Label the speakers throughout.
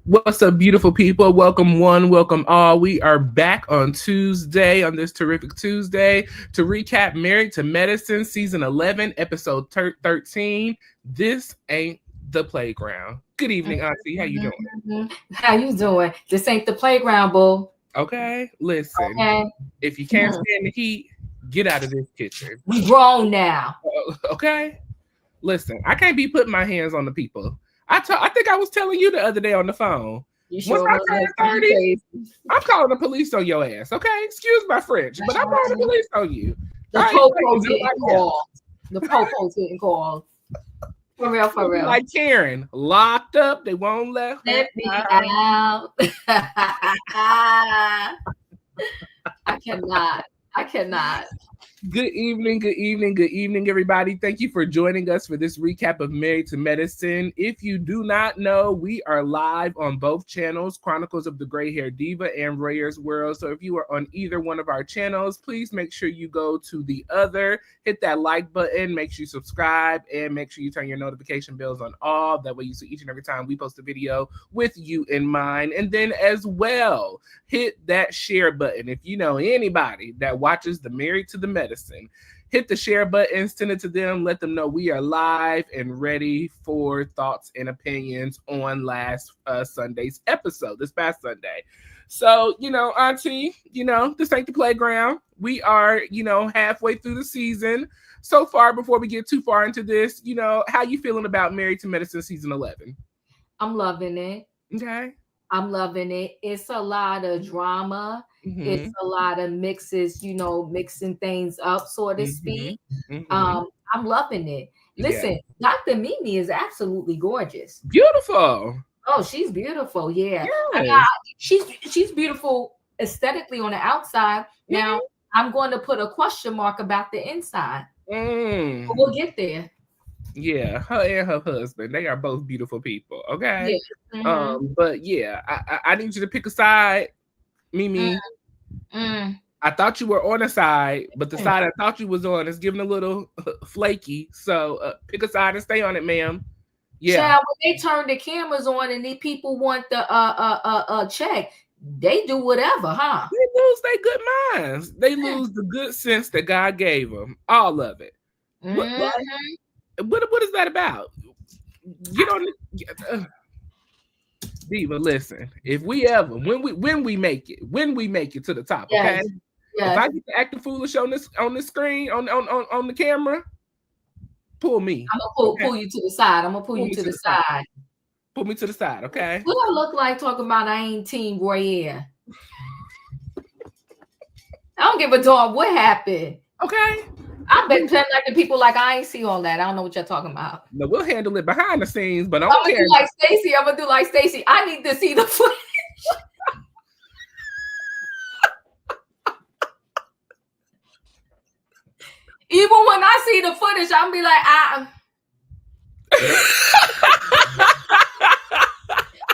Speaker 1: What's up, beautiful people? Welcome one, welcome all. We are back on Tuesday, on this terrific Tuesday, to recap Married to Medicine, Season 11, Episode 13. This ain't the playground. Good evening, Auntie. How you doing?
Speaker 2: How you doing? This ain't the playground, boo.
Speaker 1: Okay, listen.
Speaker 2: Okay.
Speaker 1: If you can't stand the heat, get out of this kitchen.
Speaker 2: We grown now.
Speaker 1: Okay? Listen, I can't be putting my hands on the people. I think I was telling you the other day on the phone.
Speaker 2: You sure
Speaker 1: Once I turn 30, I'm calling the police on your ass, okay? Excuse my French, but I'm calling the police on you.
Speaker 2: The popo's getting called. The popo's getting called. For real, for real.
Speaker 1: Like Karen, locked up. They won't let
Speaker 2: me out. I cannot.
Speaker 1: Good evening, everybody. Thank you for joining us for this recap of Married to Medicine. If you do not know, we are live on both channels, Chronicles of the Gray Hair Diva and Royaire's World. So if you are on either one of our channels, please make sure you go to the other, hit that like button, make sure you subscribe, and make sure you turn your notification bells on all. That way you see each and every time we post a video with you in mind. And then as well, hit that share button. If you know anybody that watches the Married to the Medicine, hit the share button, send it to them, let them know we are live and ready for thoughts and opinions on last Sunday's episode, this past Sunday. So, Auntie, this ain't the playground. We are, halfway through the season. So far, before we get too far into this, how you feeling about Married to Medicine season 11?
Speaker 2: I'm loving it.
Speaker 1: Okay.
Speaker 2: I'm loving it. It's a lot of drama. Mm-hmm. It's a lot of mixes, mixing things up, so to speak. Mm-hmm. I'm loving it. Listen, Dr. Mimi is absolutely gorgeous.
Speaker 1: Beautiful.
Speaker 2: Oh, she's beautiful. Yeah. She's beautiful aesthetically on the outside. Now, I'm going to put a question mark about the inside. But we'll get there.
Speaker 1: Yeah, her and her husband, they are both beautiful people. Okay.
Speaker 2: Yeah. Mm-hmm.
Speaker 1: But yeah, I need you to pick a side, Mimi. I thought you were on a side, but the side I thought you was on is giving a little flaky. So pick a side and stay on it, ma'am. Yeah.
Speaker 2: Child, when they turn the cameras on and these people want the check, they do whatever, huh?
Speaker 1: They lose their good minds. They lose the good sense that God gave them. All of it. What is that about? You don't, Diva. Listen, if we ever, when we make it to the top, okay. Yes. If I get to acting foolish on this screen on the camera, pull me.
Speaker 2: I'm gonna pull you to the side. I'm gonna pull you to the side.
Speaker 1: Pull me to the side, okay?
Speaker 2: What do I look like talking about I ain't Team Royaire? I don't give a darn what happened.
Speaker 1: Okay.
Speaker 2: I've been telling like the people like I ain't see all that. I don't know what you're talking about.
Speaker 1: No, we'll handle it behind the scenes, but
Speaker 2: I'm gonna do like Stacy. I'm gonna do like Stacy. I need to see the footage. Even when I see the footage, I'm be like,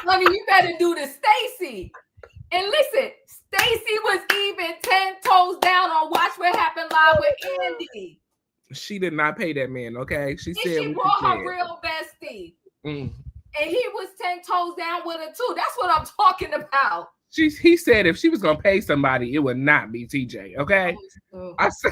Speaker 2: honey, you better do the Stacy. And listen, Stacy was even 10 toes down on Watch What Happened Live with Andy.
Speaker 1: She did not pay that man, okay? She said
Speaker 2: she brought her real bestie. And he was 10 toes down with her too. That's what I'm talking about.
Speaker 1: He said if she was gonna pay somebody, it would not be TJ, okay? I said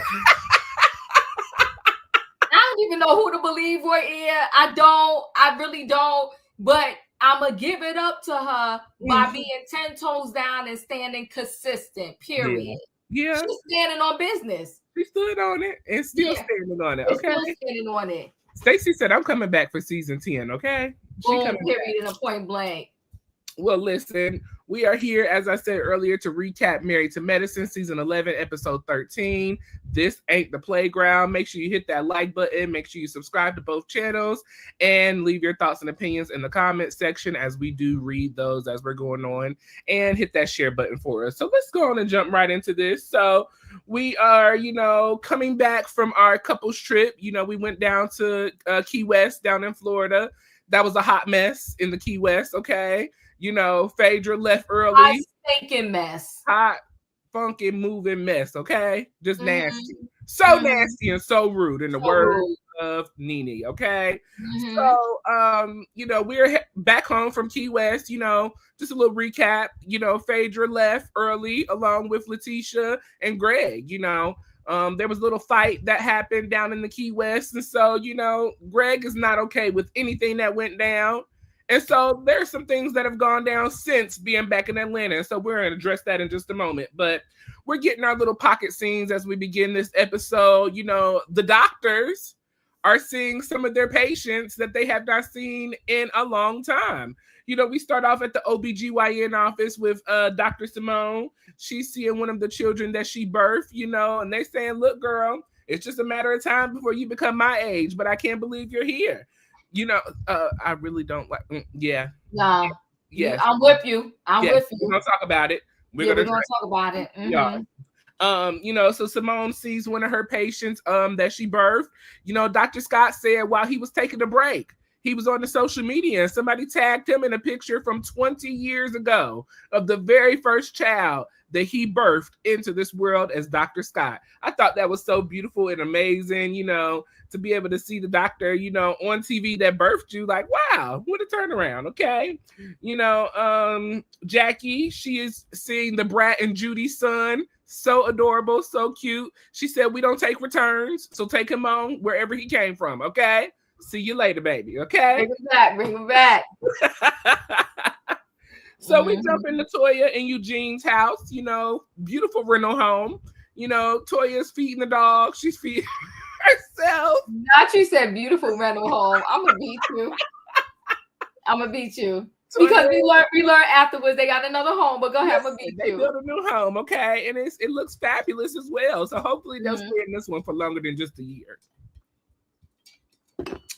Speaker 2: I don't even know who to believe Royaire. I really don't, but I'm going to give it up to her by being 10 toes down and standing consistent, period.
Speaker 1: Yeah.
Speaker 2: She's standing on business.
Speaker 1: She stood on it and still standing on it, okay?
Speaker 2: Still standing on it.
Speaker 1: Stacy said, I'm coming back for season 10, okay?
Speaker 2: Boom, period, in a point blank.
Speaker 1: Well, listen, we are here, as I said earlier, to recap Married to Medicine, Season 11, Episode 13. This ain't the playground. Make sure you hit that like button. Make sure you subscribe to both channels and leave your thoughts and opinions in the comment section as we do read those as we're going on, and hit that share button for us. So let's go on and jump right into this. So we are, coming back from our couples trip. We went down to Key West down in Florida. That was a hot mess in the Key West, okay? Phaedra left early.
Speaker 2: Hot stinking mess.
Speaker 1: Hot, funky, moving mess, okay? Just nasty. So nasty and so rude in the words of Nene, okay? So, we're back home from Key West, just a little recap. Phaedra left early along with Letitia and Greg, there was a little fight that happened down in the Key West. And so, Greg is not okay with anything that went down. And so there's some things that have gone down since being back in Atlanta. So we're going to address that in just a moment. But we're getting our little pocket scenes as we begin this episode. The doctors are seeing some of their patients that they have not seen in a long time. We start off at the OBGYN office with Dr. Simone. She's seeing one of the children that she birthed, and they're saying, look, girl, it's just a matter of time before you become my age, but I can't believe you're here. I really don't like,
Speaker 2: yeah. No. Yes. I'm with you. I'm with you.
Speaker 1: We're going to talk about it.
Speaker 2: We're going to talk about it. Mm-hmm.
Speaker 1: So Simone sees one of her patients that she birthed. Dr. Scott said while he was taking a break, he was on the social media and somebody tagged him in a picture from 20 years ago of the very first child that he birthed into this world as Dr. Scott. I thought that was so beautiful and amazing, to be able to see the doctor, on TV that birthed you. Like, wow, what a turnaround. Okay. Jackie, she is seeing the Brat and Judy's son. So adorable, so cute. She said, we don't take returns, so take him on wherever he came from. Okay. See you later, baby. Okay.
Speaker 2: Bring him back.
Speaker 1: So we jump into Toya and Eugene's house, beautiful rental home. Toya's feeding the dog. She's feeding herself.
Speaker 2: Not you said beautiful rental home. I'm gonna beat you. Because we learned afterwards they got another home, but go ahead, I'm gonna beat
Speaker 1: they
Speaker 2: you.
Speaker 1: They built a new home, okay, and it looks fabulous as well. So hopefully they'll stay in this one for longer than just a year.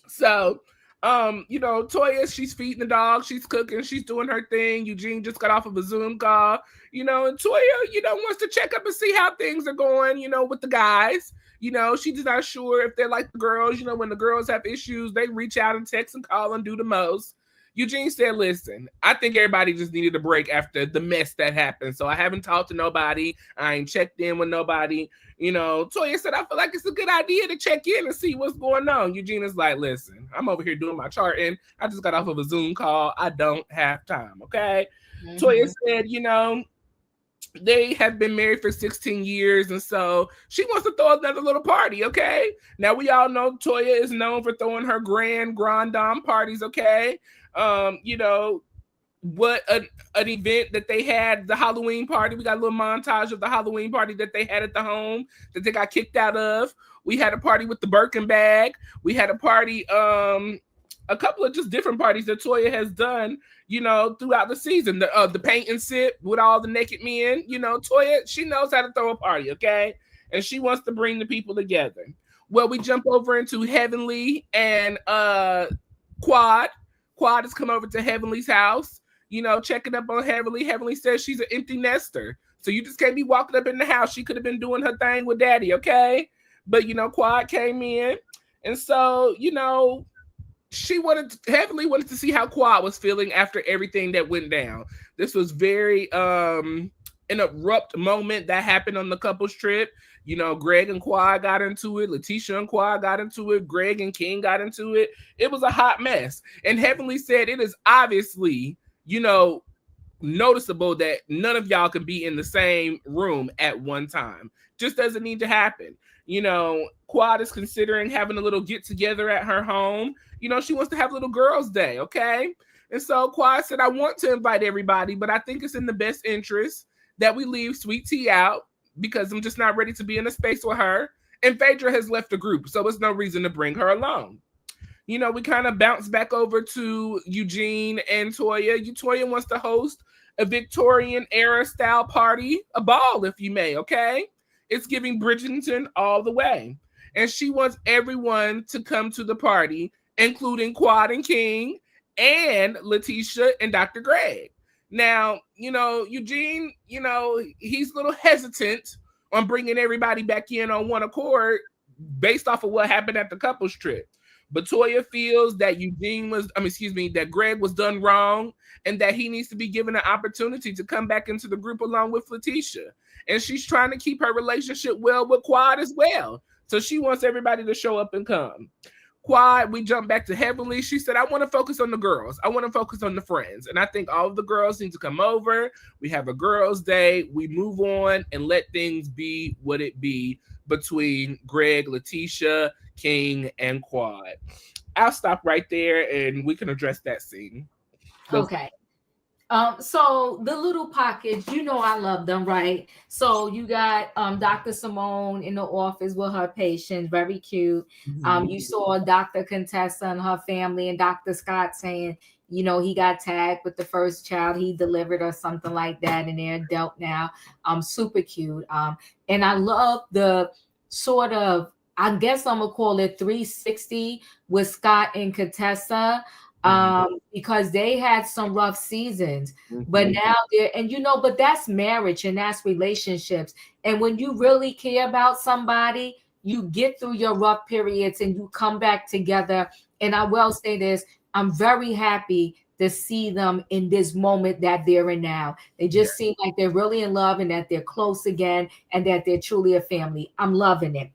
Speaker 1: So, Toya, she's feeding the dog, she's cooking, she's doing her thing. Eugene just got off of a Zoom call, and Toya, wants to check up and see how things are going, with the guys. She's not sure if they're like the girls. When the girls have issues, they reach out and text and call and do the most. Eugene said, listen, I think everybody just needed a break after the mess that happened. So I haven't talked to nobody. I ain't checked in with nobody. Toya said, I feel like it's a good idea to check in and see what's going on. Eugene is like, listen, I'm over here doing my charting. I just got off of a Zoom call. I don't have time. Okay. Toya said, they have been married for 16 years, and so she wants to throw another little party, okay? Now, we all know Toya is known for throwing her grand dame parties, okay? What an event that they had, the Halloween party. We got a little montage of the Halloween party that they had at the home that they got kicked out of. We had a party with the Birkin bag. We had a party, a couple of just different parties that Toya has done, throughout the season. The paint and sip with all the naked men. Toya, she knows how to throw a party, okay? And she wants to bring the people together. Well, we jump over into Heavenly and Quad. Quad has come over to Heavenly's house, checking up on Heavenly. Heavenly says she's an empty nester. So you just can't be walking up in the house. She could have been doing her thing with daddy, okay? But, Quad came in. And so, Heavenly wanted to see how Quad was feeling after everything that went down. This was very an abrupt moment that happened on the couples trip. Greg and Quad got into it. Letitia and Quad got into it. Greg and King got into it. It was a hot mess. And Heavenly said it is obviously, noticeable that none of y'all can be in the same room at one time. Just doesn't need to happen. Quad is considering having a little get together at her home. She wants to have a little girls' day, okay? And so Quad said, I want to invite everybody, but I think it's in the best interest that we leave Sweet Tea out because I'm just not ready to be in a space with her. And Phaedra has left the group, so it's no reason to bring her along. We kind of bounce back over to Eugene and Toya. Toya wants to host a Victorian era style party, a ball, if you may, okay? It's giving Bridgerton all the way. And she wants everyone to come to the party, including Quad and King and Letitia and Dr. Greg. Now, Eugene, he's a little hesitant on bringing everybody back in on one accord based off of what happened at the couples trip. But Toya feels that that Greg was done wrong and that he needs to be given an opportunity to come back into the group along with Letitia. And she's trying to keep her relationship well with Quad as well. So she wants everybody to show up and come. Quad, we jump back to Heavenly. She said, I want to focus on the girls. I want to focus on the friends. And I think all of the girls need to come over. We have a girls' day. We move on and let things be what it be between Greg, Letitia, King, and Quad. I'll stop right there and we can address that scene.
Speaker 2: Okay. So the little pockets, I love them, right? So you got Dr. Simone in the office with her patients, very cute. You saw Dr. Contessa and her family, and Dr. Scott saying, he got tagged with the first child he delivered or something like that, and they're adult now. Super cute. And I love the sort of, I guess I'm gonna call it 360 with Scott and Contessa. Because they had some rough seasons, but now but that's marriage and that's relationships. And when you really care about somebody, you get through your rough periods and you come back together. And I will say this, I'm very happy to see them in this moment that they're in now. They just seem like they're really in love and that they're close again and that they're truly a family. I'm loving it.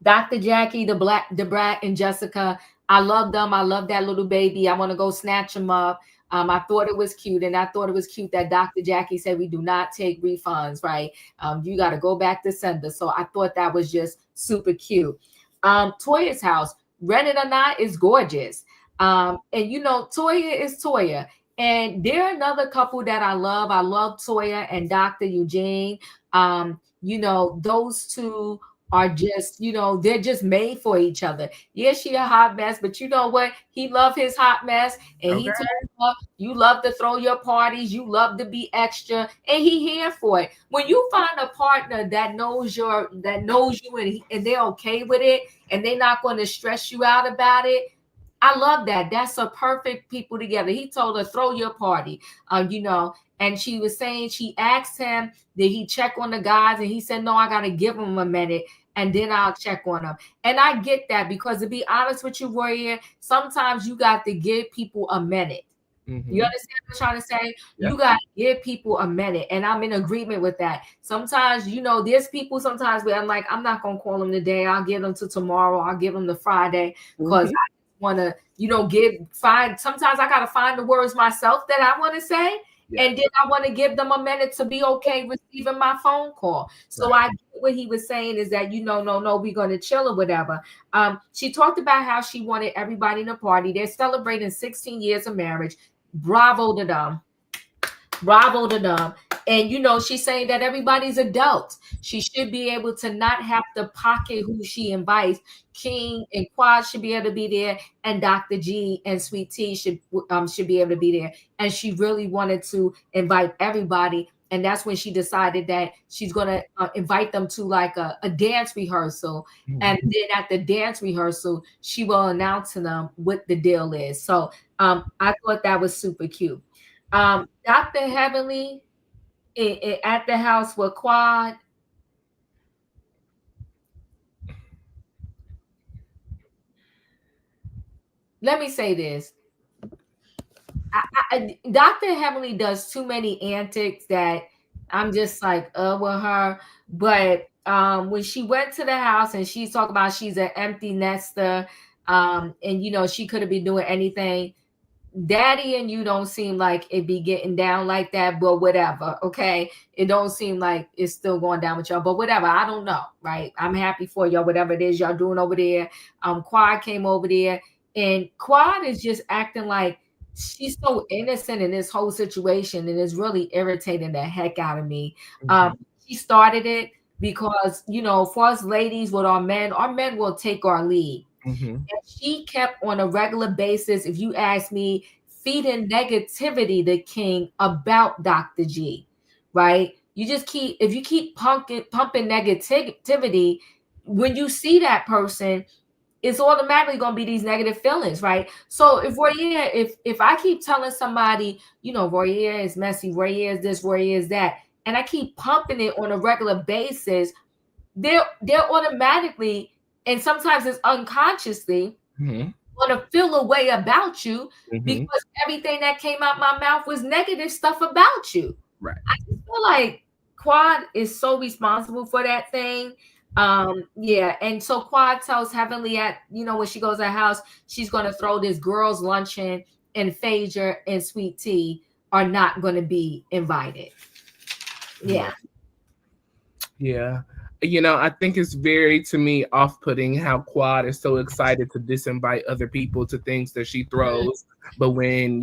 Speaker 2: Dr. Jackie, the Brat, and Jessica, I love them. I love that little baby. I want to go snatch him up. I thought it was cute, and I thought it was cute that Dr. Jackie said we do not take refunds, right? You got to go back to sender. So I thought that was just super cute. Toya's house, rent it or not, is gorgeous. And Toya is Toya. And they're another couple that I love. I love Toya and Dr. Eugene. Those two are just, they're just made for each other. Yeah, she a hot mess, but you know what? He loved his hot mess, and he told her, you love to throw your parties, you love to be extra, and he here for it. When you find a partner that knows you and they're okay with it, and they're not going to stress you out about it, I love that. That's a perfect people together. He told her, throw your party, and she was saying, she asked him, did he check on the guys? And he said, no, I got to give him a minute and then I'll check on them. And I get that, because to be honest with you, Royaire, sometimes you got to give people a minute. You understand what I'm trying to say? Yeah. You got to give people a minute. And I'm in agreement with that. Sometimes, there's people sometimes where I'm like, I'm not going to call them today. I'll give them to tomorrow. I'll give them to Friday, because I want to, sometimes I got to find the words myself that I want to say. Yeah. And then I want to give them a minute to be okay receiving my phone call. So I get what he was saying is that, no, we're going to chill or whatever. She talked about how she wanted everybody in the party. They're celebrating 16 years of marriage. Bravo to them. Bravo to them. And, she's saying that everybody's adults. She should be able to not have to pocket who she invites. King and Quad should be able to be there, and Dr. G and Sweet Tea should be able to be there. And she really wanted to invite everybody. And that's when she decided that she's going to invite them to like a dance rehearsal. And then at the dance rehearsal, she will announce to them what the deal is. So I thought that was super cute. Dr. Heavenly at the house with Quad. Let me say this. Dr. Heavenly does too many antics that I'm just like, with her. But when she went to the house and she's talking about she's an empty nester, and she could have been doing anything. Daddy and you don't seem like it be getting down like that, but whatever. Okay. It don't seem like it's still going down with y'all, but whatever. I don't know. Right. I'm happy for y'all, whatever it is y'all doing over there. Quad came over there, and Quad is just acting like she's so innocent in this whole situation, and it's really irritating the heck out of me. She started it because, for us ladies with our men will take our lead. And she kept on a regular basis, if you ask me, feeding negativity to King about Dr. G, right? If you keep pumping negativity, when you see that person, it's automatically going to be these negative feelings, right? So if I keep telling somebody, Royaire is messy, Royaire is this, Royaire is that, and I keep pumping it on a regular basis, they're automatically, and sometimes it's unconsciously, want to feel a way about you because everything that came out my mouth was negative stuff about you. Right. I just feel like Quad is so responsible for that thing. Yeah, and so Quad tells Heavenly at, when she goes to her house, she's gonna throw this girls' luncheon, and Phaedra and Sweet Tea are not gonna be invited. Yeah.
Speaker 1: Yeah. I think it's very, to me, off-putting how Quad is so excited to disinvite other people to things that she throws. But when,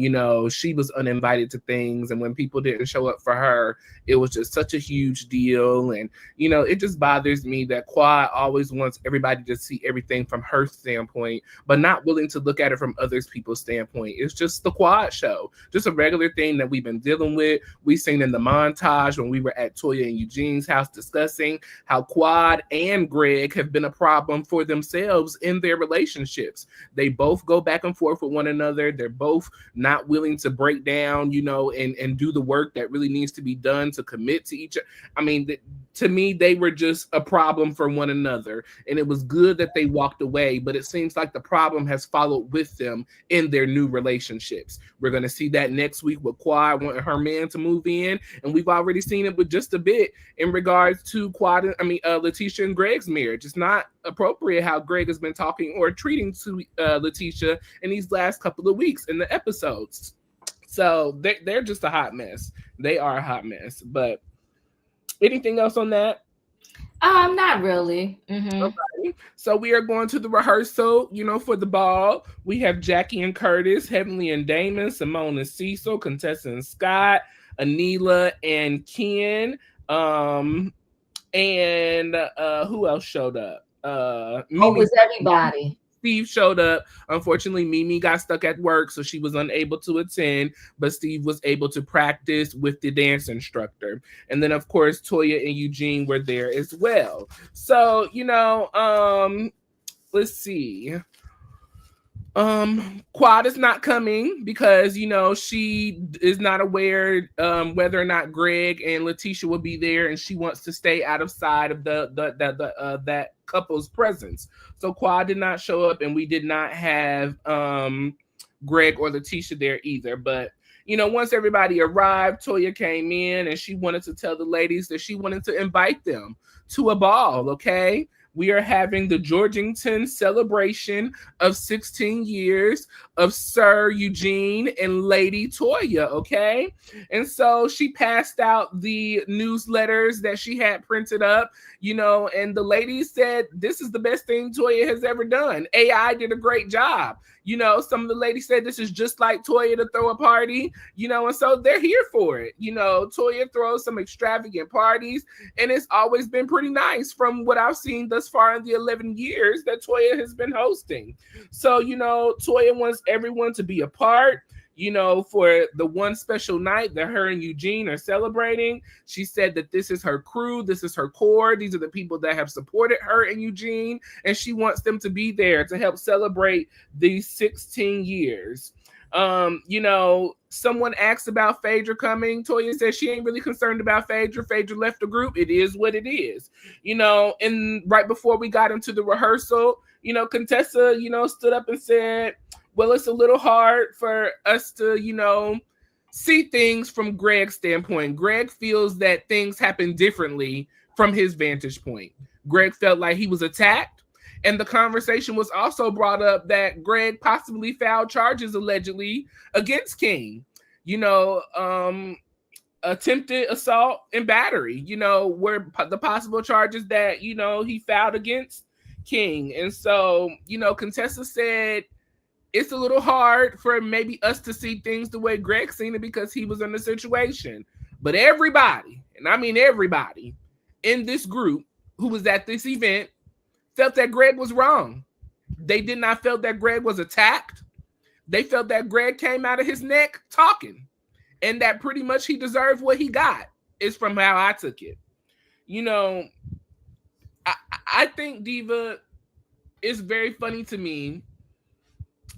Speaker 1: she was uninvited to things, and when people didn't show up for her, it was just such a huge deal. And, it just bothers me that Quad always wants everybody to see everything from her standpoint, but not willing to look at it from other people's standpoint. It's just the Quad show, just a regular thing that we've been dealing with. We seen in the montage when we were at Toya and Eugene's house discussing how Quad and Greg have been a problem for themselves in their relationships. They both go back and forth with one another. They're both not willing to break down, and do the work that really needs to be done to commit to each other. I mean, to me, they were just a problem for one another. And it was good that they walked away, but it seems like the problem has followed with them in their new relationships. We're going to see that next week with Quad wanting her man to move in. And we've already seen it with just a bit in regards to Letitia and Greg's marriage. It's not appropriate how Greg has been talking or treating to Letitia in these last couple of weeks in the episodes. So they're just a hot mess. They are a hot mess. But anything else on that?
Speaker 2: Not really.
Speaker 1: Okay. So we are going to the rehearsal, for the ball. We have Jackie and Curtis, Heavenly and Damon, Simone and Cecil, Contessa and Scott, Anila and Ken. And who else showed up?
Speaker 2: Mimi, was everybody.
Speaker 1: Steve showed up. Unfortunately, Mimi got stuck at work, so she was unable to attend, but Steve was able to practice with the dance instructor. And then, of course, Toya and Eugene were there as well. So, let's see. Quad is not coming because she is not aware whether or not Greg and Letitia will be there, and she wants to stay out of sight of that couple's presence. So Quad did not show up, and we did not have Greg or Letitia there either. But once everybody arrived, Toya came in and she wanted to tell the ladies that she wanted to invite them to a ball. Okay. We are having the Georgington celebration of 16 years of Sir Eugene and Lady Toya, okay? And so she passed out the newsletters that she had printed up, and the ladies said, this is the best thing Toya has ever done. AI did a great job. Some of the ladies said this is just like Toya to throw a party, and so they're here for it. Toya throws some extravagant parties, and it's always been pretty nice from what I've seen thus far in the 11 years that Toya has been hosting. So, Toya wants everyone to be a part. For the one special night that her and Eugene are celebrating. She said that this is her crew, this is her core, these are the people that have supported her and Eugene, and she wants them to be there to help celebrate these 16 years. Someone asked about Phaedra coming. Toya said she ain't really concerned about Phaedra. Phaedra left the group. It is what it is. And right before we got into the rehearsal, Contessa, stood up and said, well, it's a little hard for us to, see things from Greg's standpoint. Greg feels that things happen differently from his vantage point. Greg felt like he was attacked. And the conversation was also brought up that Greg possibly filed charges allegedly against King. Attempted assault and battery, were the possible charges that, he filed against King. And so, Contessa said, it's a little hard for maybe us to see things the way Greg seen it because he was in the situation. But everybody, and I mean everybody, in this group who was at this event felt that Greg was wrong. They did not feel that Greg was attacked. They felt that Greg came out of his neck talking and that pretty much he deserved what he got, is from how I took it. I think, Diva, it's very funny to me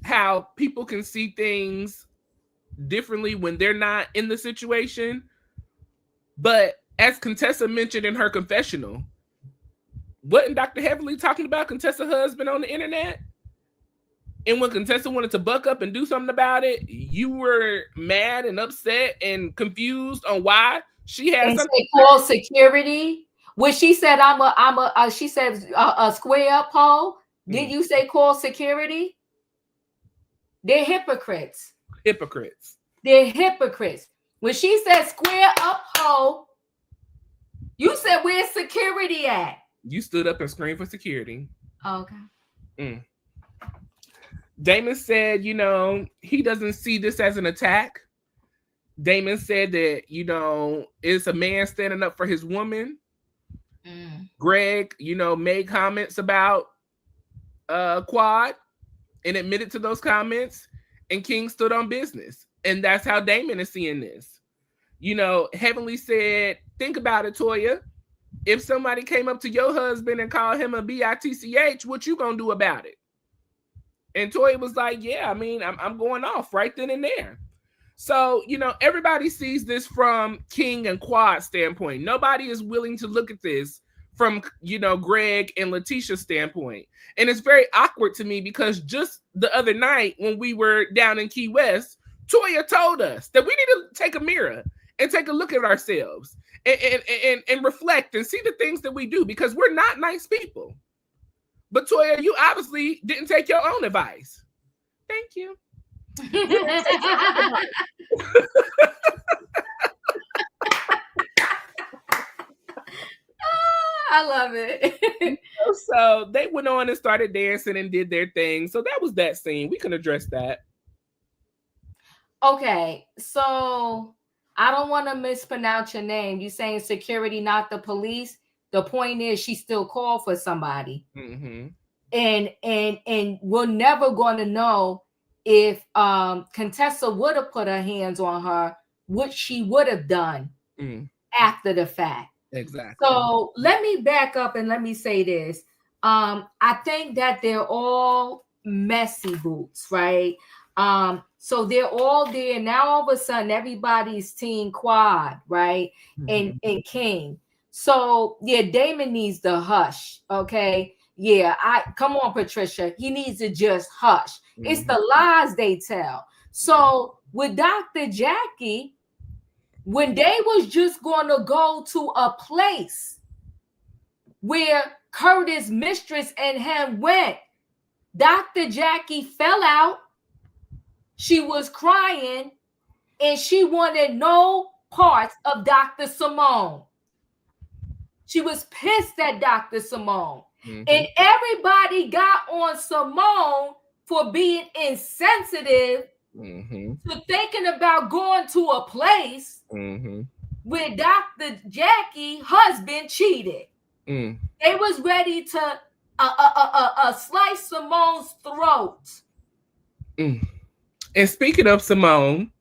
Speaker 1: how people can see things differently when they're not in the situation. But as Contessa mentioned in her confessional, wasn't Dr. Heavenly talking about Contessa's husband on the internet? And when Contessa wanted to buck up and do something about it, you were mad and upset and confused on why she had
Speaker 2: and
Speaker 1: something.
Speaker 2: They called security. When she said, she said, a square up pole, did you say call security? They're hypocrites. They're hypocrites. When she said square up pole, you said, where's security at?
Speaker 1: You stood up and screamed for security.
Speaker 2: Okay.
Speaker 1: Damon said, you know, he doesn't see this as an attack. Damon said that, you know, it's a man standing up for his woman. Greg, you know, made comments about Quad and admitted to those comments, and King stood on business. And that's how Damon is seeing this. You know, Heavenly said, think about it, Toya. If somebody came up to your husband and called him a bitch, what you gonna do about it? And Toya was like, yeah, I mean, I'm going off right then and there. So, you know, everybody sees this from King and Quad standpoint. Nobody is willing to look at this from, you know, Greg and Letitia's standpoint. And it's very awkward to me because just the other night when we were down in Key West, Toya told us that we need to take a mirror and take a look at ourselves and reflect and see the things that we do, because we're not nice people. But Toya, you obviously didn't take your own advice. Thank you.
Speaker 2: I love it.
Speaker 1: So they went on and started dancing and did their thing. So that was that scene. We can address that.
Speaker 2: Okay, so I don't want to mispronounce your name. You saying security, not the police. The point is, she still called for somebody, and we're never going to know if Contessa would have put her hands on her, what she would have done after the fact.
Speaker 1: Exactly.
Speaker 2: So let me back up and let me say this. I think that they're all messy boots, right? So they're all there. Now all of a sudden everybody's team Quad, right? And King. So yeah, Damon needs to hush. Okay. Yeah, come on, Patricia. He needs to just hush. It's the lies they tell. So with Dr. Jackie, when they was just going to go to a place where Curtis' mistress and him went, Dr. Jackie fell out. She was crying, and she wanted no parts of Dr. Simone. She was pissed at Dr. Simone. And everybody got on Simone for being insensitive to thinking about going to a place where Dr. Jackie husband cheated. They was ready to slice Simone's throat.
Speaker 1: And speaking of Simone,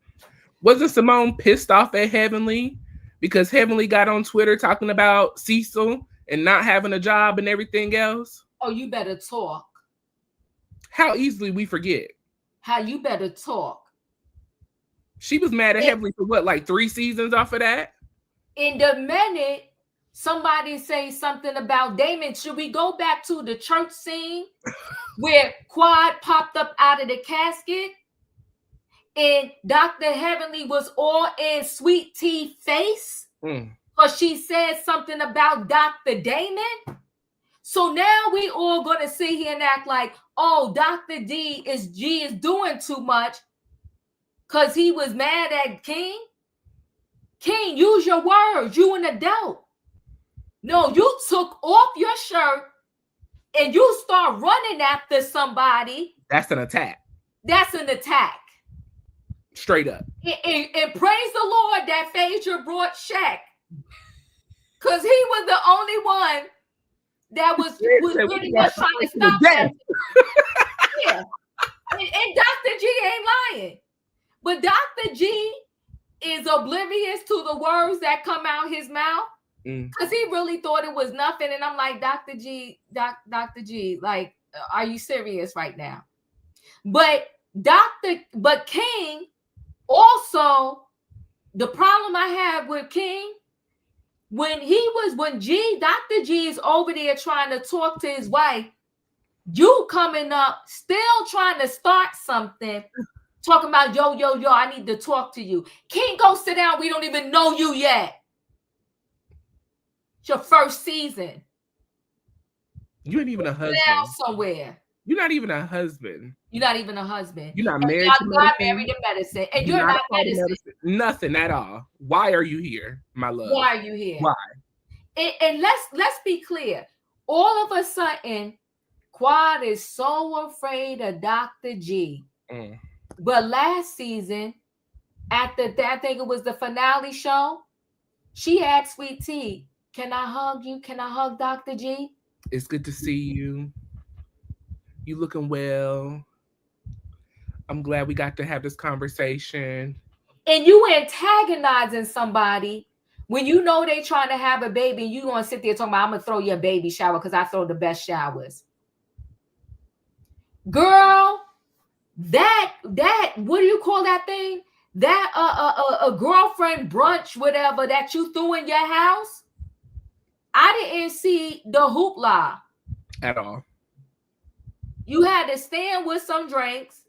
Speaker 1: wasn't Simone pissed off at Heavenly because Heavenly got on Twitter talking about Cecil and not having a job and everything else?
Speaker 2: Oh, you better talk.
Speaker 1: How easily we forget.
Speaker 2: How you better talk.
Speaker 1: She was mad at Heavenly for what, like 3 seasons off of that?
Speaker 2: In the minute somebody say something about Damon, should we go back to the church scene where Quad popped up out of the casket and Dr. Heavenly was all in Sweet Tea face because she said something about Dr. Damon? So now we all going to sit here and act like, oh, Dr. G is doing too much because he was mad at King? King, use your words. You an adult. No, you took off your shirt and you start running after somebody.
Speaker 1: That's an attack.
Speaker 2: That's an attack.
Speaker 1: Straight up.
Speaker 2: And praise the Lord that Phaedra brought Shaq. Because he was the only one that was pretty much trying to stop that. Yeah. And Dr. G ain't lying. But Dr. G is oblivious to the words that come out his mouth. Because he really thought it was nothing. And I'm like, Dr. G, like, are you serious right now? But King, also, the problem I have with King, when Dr. G is over there trying to talk to his wife, you coming up, still trying to start something, talking about, yo, I need to talk to you. King, go sit down. We don't even know you yet. It's your first season.
Speaker 1: You ain't even a husband.
Speaker 2: Now somewhere.
Speaker 1: You're not even a husband.
Speaker 2: You're not even a husband.
Speaker 1: You're not
Speaker 2: and
Speaker 1: married
Speaker 2: y'all
Speaker 1: to
Speaker 2: not
Speaker 1: medicine.
Speaker 2: married to medicine. And you're not medicine.
Speaker 1: Nothing at all. Why are you here, my love?
Speaker 2: Why are you here?
Speaker 1: Why?
Speaker 2: And let's be clear. All of a sudden, Quad is so afraid of Dr. G. But last season, I think it was the finale show, she asked Sweet Tea, can I hug you? Can I hug Dr. G?
Speaker 1: It's good to see you. You looking well. I'm glad we got to have this conversation.
Speaker 2: And you antagonizing somebody when you know they trying to have a baby and you going to sit there talking about, I'm going to throw you a baby shower because I throw the best showers. Girl, that what do you call that thing? That a girlfriend brunch, whatever, that you threw in your house, I didn't see the hoopla
Speaker 1: at all.
Speaker 2: You had to stand with some drinks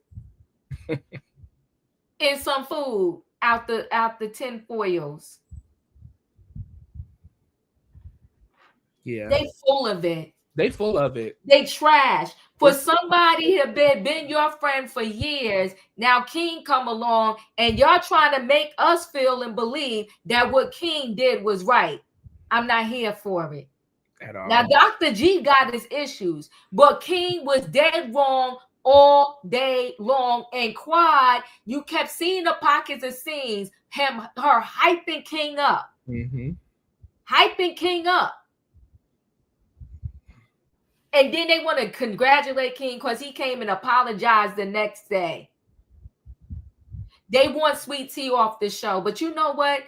Speaker 2: and some food out the tin foils.
Speaker 1: Yeah,
Speaker 2: they full of it.
Speaker 1: They full of it.
Speaker 2: They trash. For somebody to been your friend for years, now King come along and y'all trying to make us feel and believe that what King did was right. I'm not here for it.
Speaker 1: At all.
Speaker 2: Now, Dr. G got his issues, but King was dead wrong all day long. And Quad, you kept seeing the pockets of scenes, her hyping King up.
Speaker 1: Mm-hmm.
Speaker 2: Hyping King up. And then they want to congratulate King because he came and apologized the next day. They want Sweet Tea off the show. But you know what?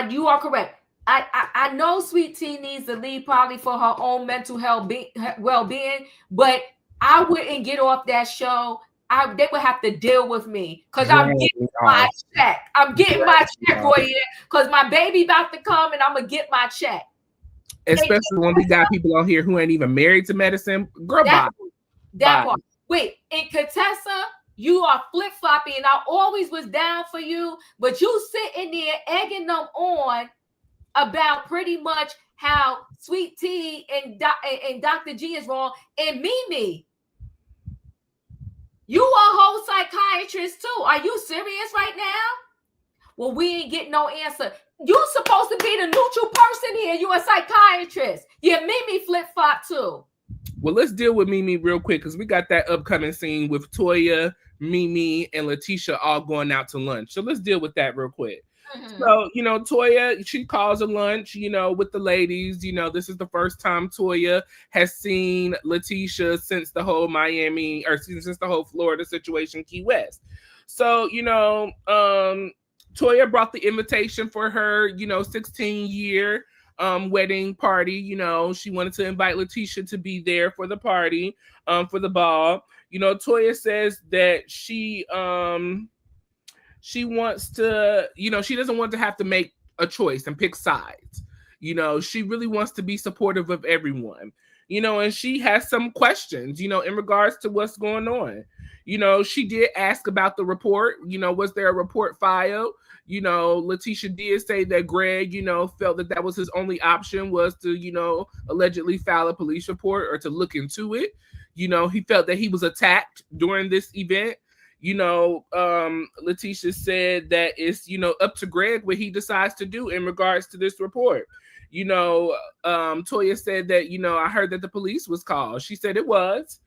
Speaker 2: You are correct. I know Sweet Tea needs to leave probably for her own mental health well-being, but I wouldn't get off that show. They would have to deal with me because I'm getting my check. I'm getting my check, Royaire, because my baby about to come and I'm going to get my check.
Speaker 1: Especially when we got people on here who ain't even married to medicine. Girl,
Speaker 2: that part. Wait, in Contessa, you are flip-flopping, and I always was down for you, but you sitting there egging them on about pretty much how Sweet Tea and Dr. G is wrong, and Mimi. You a whole psychiatrist too. Are you serious right now? Well, we ain't getting no answer. You supposed to be the neutral person here. You a psychiatrist. Yeah, Mimi flip-flop too.
Speaker 1: Well, let's deal with Mimi real quick because we got that upcoming scene with Toya, Mimi, and Letitia all going out to lunch. So let's deal with that real quick. Mm-hmm. So, Toya, she calls a lunch, with the ladies. This is the first time Toya has seen Letitia since the whole since the whole Florida situation, Key West. So, Toya brought the invitation for her, 16-year wedding party. She wanted to invite Letitia to be there for the party, for the ball. Toya says that she wants to, she doesn't want to have to make a choice and pick sides. She really wants to be supportive of everyone, and she has some questions, in regards to what's going on. She did ask about the report, was there a report filed? Letitia did say that Greg, felt that was his only option was to, allegedly file a police report or to look into it. He felt that he was attacked during this event. Letitia said that it's, up to Greg what he decides to do in regards to this report. Toya said that, I heard that the police was called. She said it was.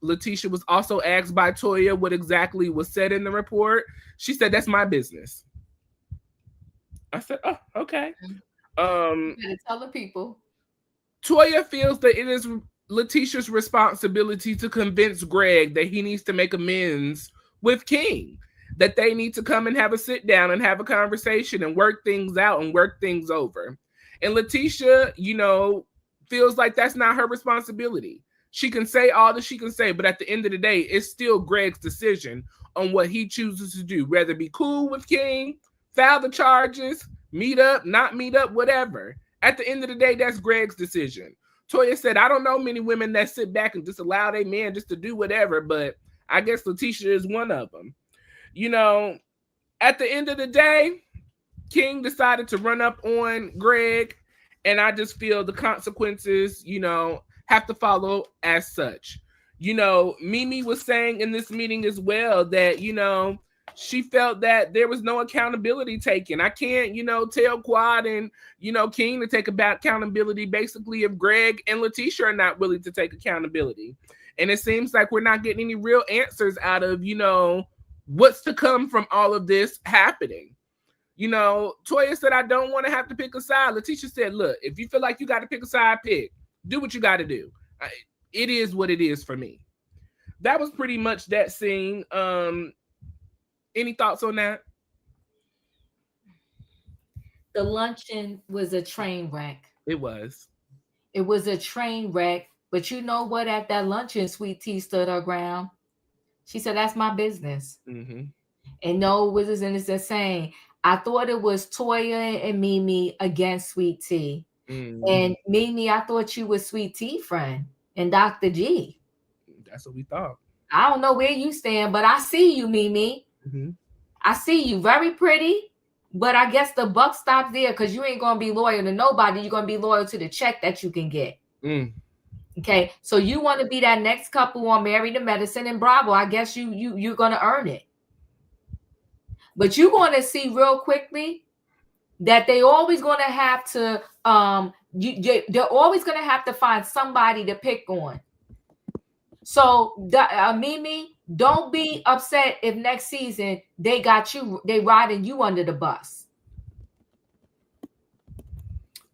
Speaker 1: Letitia was also asked by Toya what exactly was said in the report. She said, that's my business. I said, oh, okay.
Speaker 2: You gotta tell the people.
Speaker 1: Toya feels that it is Letitia's responsibility to convince Greg that he needs to make amends with King, that they need to come and have a sit down and have a conversation and work things out and work things over. And Letitia, feels like that's not her responsibility. She can say all that she can say, but at the end of the day, it's still Greg's decision on what he chooses to do, whether be cool with King, file the charges, meet up, not meet up, whatever. At the end of the day, that's Greg's decision. Toya said, I don't know many women that sit back and just allow their man just to do whatever, but I guess Letitia is one of them. At the end of the day, King decided to run up on Greg, and I just feel the consequences, have to follow as such. Mimi was saying in this meeting as well that, she felt that there was no accountability taken. I can't, tell Quad and, King to take about accountability basically if Greg and Letitia are not willing to take accountability. And it seems like we're not getting any real answers out of, what's to come from all of this happening. Toya said, I don't want to have to pick a side. Letitia said, look, if you feel like you got to pick a side, pick. Do what you got to do. It is what it is for me. That was pretty much that scene. Any thoughts on that?
Speaker 2: The luncheon was a train wreck.
Speaker 1: It was.
Speaker 2: It was a train wreck. But you know what? At that luncheon, Sweet Tea stood her ground. She said, that's my business.
Speaker 1: Mm-hmm.
Speaker 2: And no wizards in this saying, I thought it was Toya and Mimi against Sweet Tea. Mm-hmm. And Mimi, I thought you was Sweet Tea friend and Dr. G.
Speaker 1: That's what we thought.
Speaker 2: I don't know where you stand, but I see you, Mimi. Mm-hmm. I see you. Very pretty. But I guess the buck stops there because you ain't going to be loyal to nobody. You're going to be loyal to the check that you can get. Mm. Okay, so you want to be that next couple on Married to Medicine and Bravo. I guess you're going to earn it. But you're going to see real quickly that they always going to have to they're always going to have to find somebody to pick on. So Mimi, don't be upset if next season they riding you under the bus.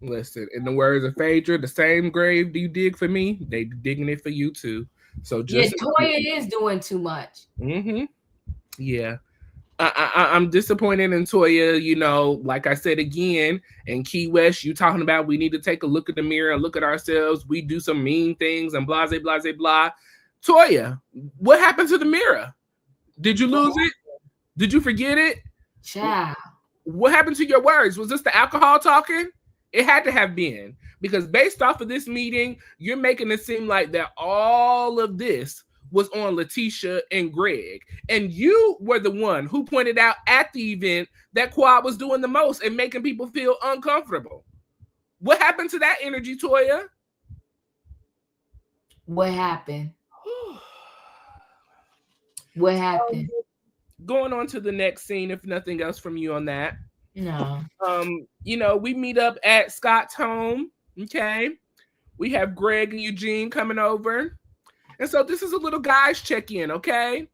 Speaker 1: Listen, in the words of Phaedra, the same grave you dig for me, they digging it for you too. So just
Speaker 2: Toya is doing too much.
Speaker 1: Mm-hmm. Yeah. I'm disappointed in Toya, like I said again, in Key West, you talking about we need to take a look at the mirror and look at ourselves. We do some mean things and blah, blah, blah, blah. Toya, what happened to the mirror? Did you lose it? Did you forget it?
Speaker 2: Child.
Speaker 1: What happened to your words? Was this the alcohol talking? It had to have been, because based off of this meeting, you're making it seem like that all of this was on Letitia and Greg. And you were the one who pointed out at the event that Quad was doing the most and making people feel uncomfortable. What happened to that energy, Toya?
Speaker 2: What happened? What happened?
Speaker 1: Going on to the next scene, if nothing else from you on that.
Speaker 2: No.
Speaker 1: We meet up at Scott's home. Okay. We have Greg and Eugene coming over. And so this is a little guys check-in, okay?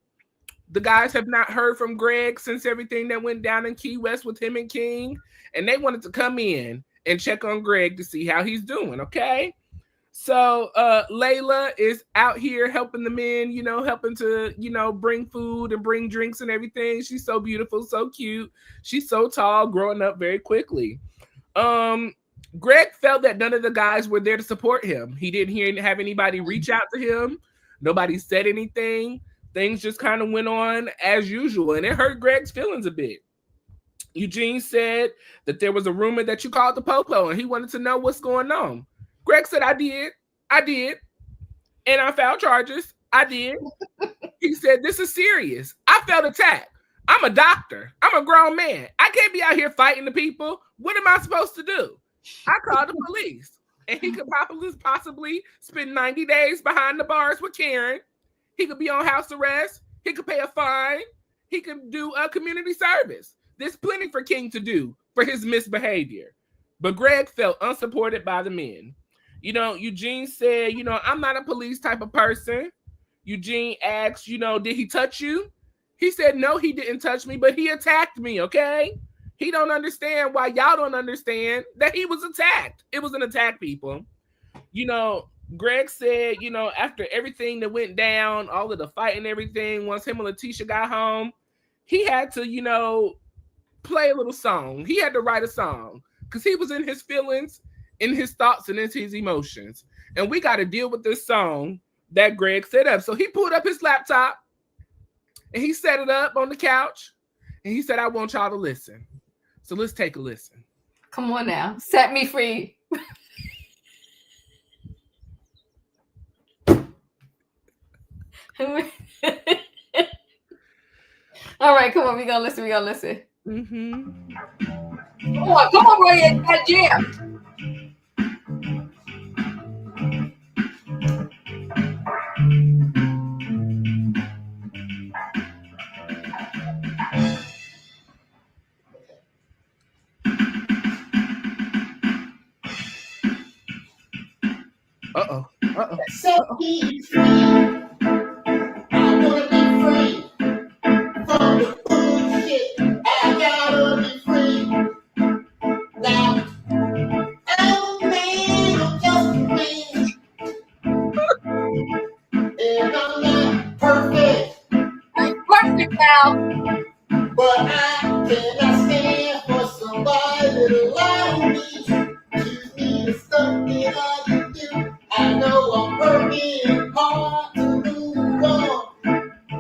Speaker 1: The guys have not heard from Greg since everything that went down in Key West with him and King. And they wanted to come in and check on Greg to see how he's doing, okay? So Layla is out here helping the men, helping to, bring food and bring drinks and everything. She's so beautiful, so cute. She's so tall, growing up very quickly. Greg felt that none of the guys were there to support him. He didn't have anybody reach out to him. Nobody said anything. Things just kind of went on as usual, and it hurt Greg's feelings a bit. Eugene said that there was a rumor that you called the Popo, and he wanted to know what's going on. Greg said, I did. And I filed charges. I did. He said, this is serious. I felt attacked. I'm a doctor. I'm a grown man. I can't be out here fighting the people. What am I supposed to do? I called the police. And he could possibly spend 90 days behind the bars with Karen. He could be on house arrest. He could pay a fine. He could do a community service. There's plenty for King to do for his misbehavior. But Greg felt unsupported by the men. Eugene said, I'm not a police type of person. Eugene asked, did he touch you? He said, no, he didn't touch me, but he attacked me, okay? He don't understand why y'all don't understand that he was attacked. It was an attack, people. Greg said, after everything that went down, all of the fight and everything, once him and Letitia got home, he had to, play a little song. He had to write a song because he was in his feelings, in his thoughts, and into his emotions. And we got to deal with this song that Greg set up. So he pulled up his laptop and he set it up on the couch and he said, I want y'all to listen. So let's take a listen.
Speaker 2: Come on now. Set me free. All right, come on. We're going to listen.
Speaker 1: Mm-hmm.
Speaker 2: Come on, Royaire, that jam.
Speaker 3: Set me free. I wanna be free from the bullshit. I gotta be free. Now, I'm a man, I'm just a man. And I'm not perfect.
Speaker 2: I'm perfect now.
Speaker 3: But I cannot stand for somebody to lie to me. Choose me to something I can do. I know I'm working hard to move on.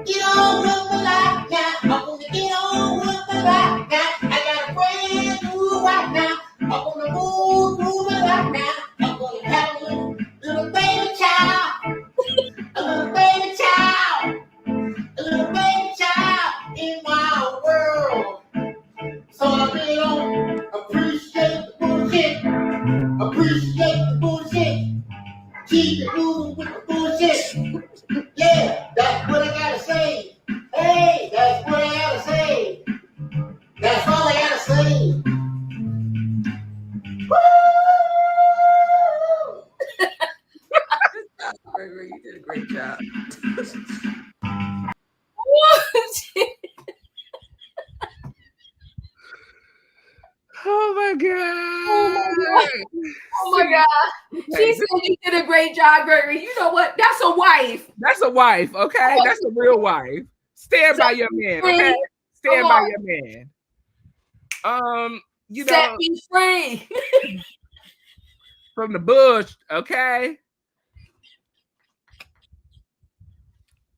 Speaker 3: Get on with my life now. I wanna get on with my life now. I got a brand new wife now. I wanna move through my life now. I'm gonna have a little baby child. A little baby child. A little baby child in my world. So I really don't appreciate the bullshit. Appreciate the bullshit. Keep it moving with the bullshit. Yeah, that's what I gotta say. Hey, that's what I gotta say. That's all I gotta say. Woo!
Speaker 4: You did a great job.
Speaker 1: Oh my god!
Speaker 2: Oh my god! She said you did a great job, Gregory. You know what? That's a wife.
Speaker 1: That's a wife, okay? That's a real wife. Stand by your man, okay? Stand by your man. You know,
Speaker 2: set me free
Speaker 1: from the bush, okay?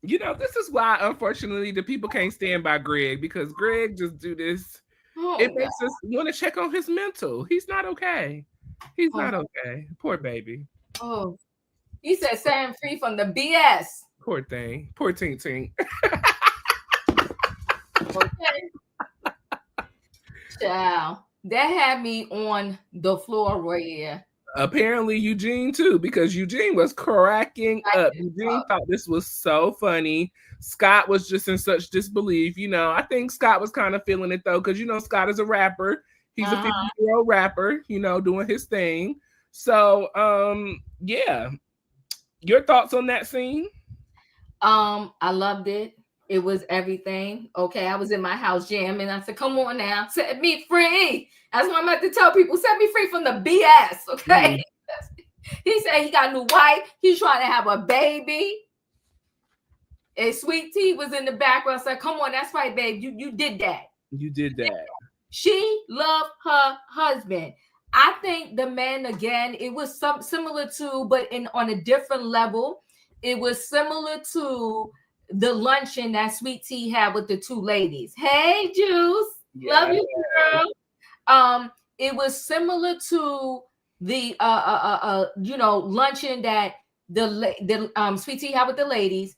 Speaker 1: You know, this is why, unfortunately, the people can't stand by Greg, because Greg just do this. It makes us want to check on his mental. He's not okay. He's not okay. Poor baby.
Speaker 2: Oh, he said set him free from the BS.
Speaker 1: Poor thing. Poor Tink Tink.
Speaker 2: Okay. Ciao. That had me on the floor, Royaire.
Speaker 1: Apparently Eugene too, because Eugene was cracking up. Eugene thought this was so funny. Scott was just in such disbelief. You know, I think Scott was kind of feeling it though, because you know Scott is a rapper. He's a 50-year-old rapper, you know, doing his thing. So yeah. Your thoughts on that scene?
Speaker 2: I loved it. It was everything. Okay, I was in my house jamming. I said, come on now, set me free. That's what I'm about to tell people. Set me free from the BS, okay? He said he got a new wife. He's trying to have a baby. And Sweet Tea was in the background. I said, come on, that's right, babe. You did that.
Speaker 1: You did that.
Speaker 2: She loved her husband. I think the man, again, it was similar to, but on a different level. It was similar to the luncheon that Sweet Tea had with the two ladies. Hey, Juice. Yes. Love you, girl. It was similar to the luncheon that the Sweet Tea had with the ladies.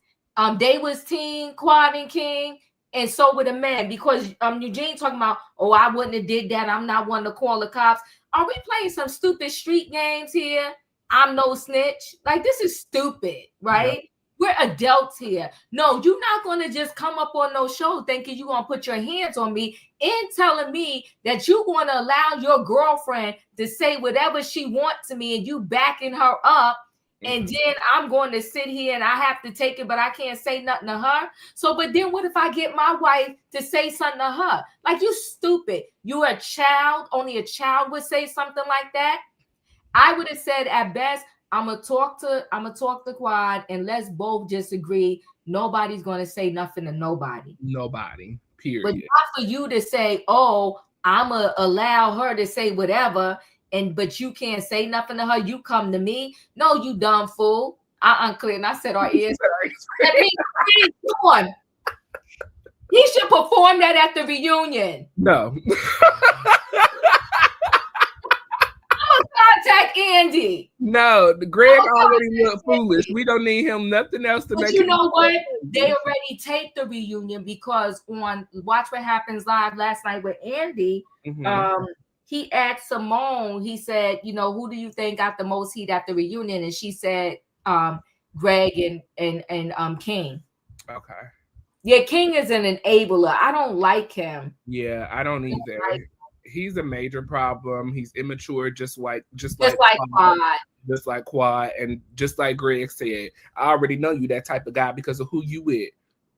Speaker 2: They was Teen, Quad, and King, and so with a man, because Eugene talking about, oh, I wouldn't have did that. I'm not one to call the cops. Are we playing some stupid street games here? I'm no snitch. Like, this is stupid, right? Yep. We're adults here. No, you're not going to just come up on no show thinking you're going to put your hands on me and telling me that you're going to allow your girlfriend to say whatever she wants to me and you backing her up. And then I'm going to sit here and I have to take it, but I can't say nothing to her. So, but then what if I get my wife to say something to her? Like, you stupid. You're a child. Only a child would say something like that. I would have said at best, I'm gonna talk to Quad and let's both just agree nobody's gonna say nothing to nobody.
Speaker 1: Nobody. Period.
Speaker 2: But not for you to say, oh, I'ma allow her to say whatever, but you can't say nothing to her. You come to me. No, you dumb fool. Unclear. And I said our ears. Let me come on. He should perform that at the reunion.
Speaker 1: No.
Speaker 2: Contact Andy.
Speaker 1: No, Greg already looked foolish. We don't need him nothing else to make.
Speaker 2: You know what? They already taped the reunion because on Watch What Happens Live last night with Andy, he asked Simone, he said, you know, who do you think got the most heat at the reunion? And she said, Greg and King.
Speaker 1: Okay.
Speaker 2: Yeah, King is an enabler. I don't like him.
Speaker 1: Yeah, I don't either. He's a major problem. He's immature, just like
Speaker 2: Quad.
Speaker 1: Just like Quad, and just like Greg said, I already know you that type of guy because of who you with.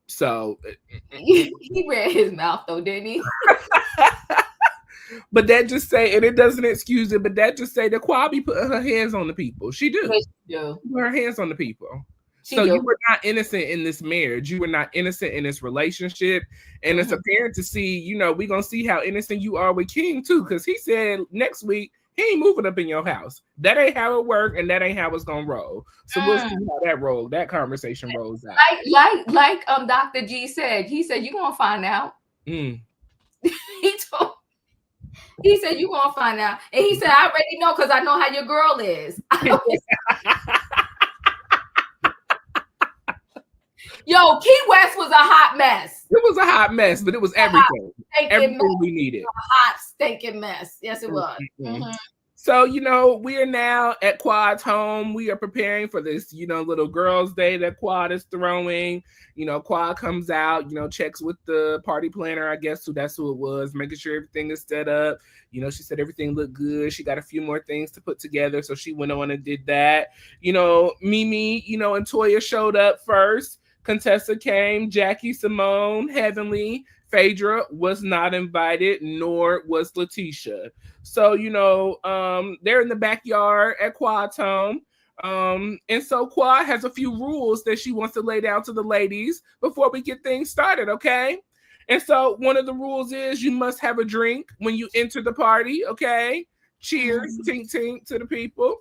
Speaker 1: So
Speaker 2: he read his mouth though, didn't he?
Speaker 1: But that just say, and it doesn't excuse it, but that just say that Quad be putting her hands on the people. She do.
Speaker 2: Yes, she do.
Speaker 1: Put her hands on the people.
Speaker 2: She
Speaker 1: so
Speaker 2: do.
Speaker 1: You were not innocent in this marriage. You were not innocent in this relationship. And it's apparent to see, you know, we're going to see how innocent you are with King too. Because he said next week, he ain't moving up in your house. That ain't how it worked, and that ain't how it's going to roll. So we'll see how that conversation rolls out.
Speaker 2: Like Dr. G said, he said, you're going to find out. He said, you're going to find out. And he said, I already know because I know how your girl is. Yo, Key West was a hot mess.
Speaker 1: It was a hot mess, but it was everything. Everything we needed.
Speaker 2: A hot, stinking mess. Yes, it was.
Speaker 1: So, you know, we are now at Quad's home. We are preparing for this, you know, little girls' day that Quad is throwing. You know, Quad comes out, you know, checks with the party planner, I guess, that's who it was, making sure everything is set up. You know, she said everything looked good. She got a few more things to put together. So she went on and did that. You know, Mimi, you know, and Toya showed up first. Contessa came, Jackie, Simone, Heavenly, Phaedra was not invited, nor was Letitia. So, you know, they're in the backyard at Quad's home. And so Quad has a few rules that she wants to lay down to the ladies before we get things started, okay? And so one of the rules is you must have a drink when you enter the party, okay? Cheers, tink, tink to the people.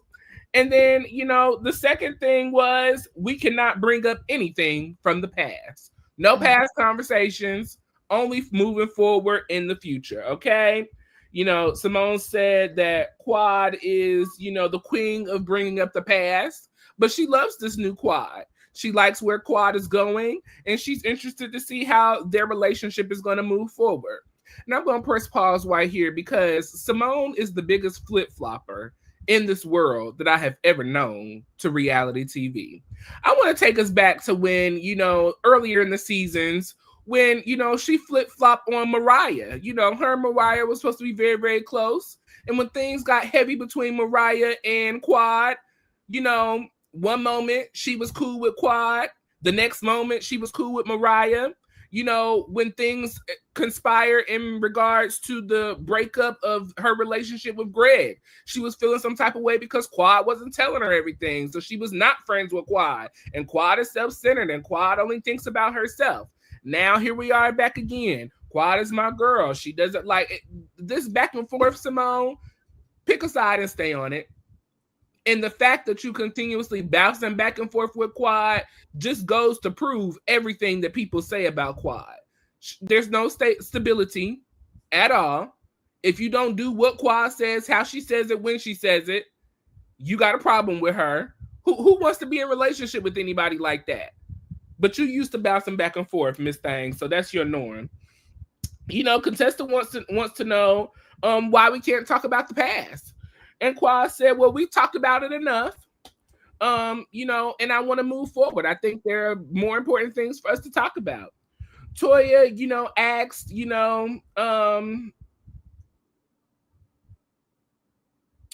Speaker 1: And then, you know, the second thing was we cannot bring up anything from the past. No past conversations, only moving forward in the future, okay? You know, Simone said that Quad is, you know, the queen of bringing up the past, but she loves this new Quad. She likes where Quad is going, and she's interested to see how their relationship is going to move forward. And I'm going to press pause right here because Simone is the biggest flip-flopper in this world that I have ever known to reality TV. I want to take us back to when, you know, earlier in the seasons, when, you know, she flip-flopped on Mariah. You know, her and Mariah was supposed to be very, very close. And when things got heavy between Mariah and Quad, you know, one moment she was cool with Quad. The next moment she was cool with Mariah. You know, when things conspire in regards to the breakup of her relationship with Greg, she was feeling some type of way because Quad wasn't telling her everything. So she was not friends with Quad. And Quad is self-centered and Quad only thinks about herself. Now here we are back again. Quad is my girl. She doesn't like it. This back and forth, Simone. Pick a side and stay on it. And the fact that you continuously bouncing back and forth with Quad just goes to prove everything that people say about Quad. There's no stability at all. If you don't do what Quad says, how she says it, when she says it, you got a problem with her. Who wants to be in a relationship with anybody like that? But you used to bouncing back and forth, Miss Thang, so that's your norm. You know, Contessa wants to know why we can't talk about the past. And Quad said, well, we talked about it enough, you know, and I want to move forward. I think there are more important things for us to talk about. Toya, you know, asked, you know,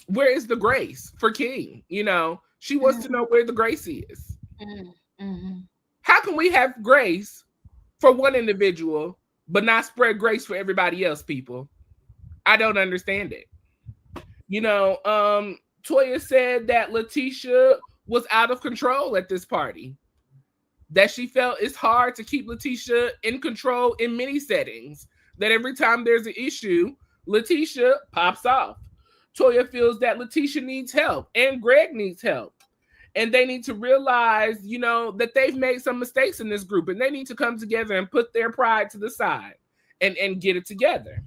Speaker 1: where is the grace for King? You know, she wants to know where the grace is. How can we have grace for one individual, but not spread grace for everybody else, people? I don't understand it. You know, Toya said that Letitia was out of control at this party. That she felt it's hard to keep Letitia in control in many settings. That every time there's an issue, Letitia pops off. Toya feels that Letitia needs help and Greg needs help. And they need to realize, you know, that they've made some mistakes in this group and they need to come together and put their pride to the side and get it together.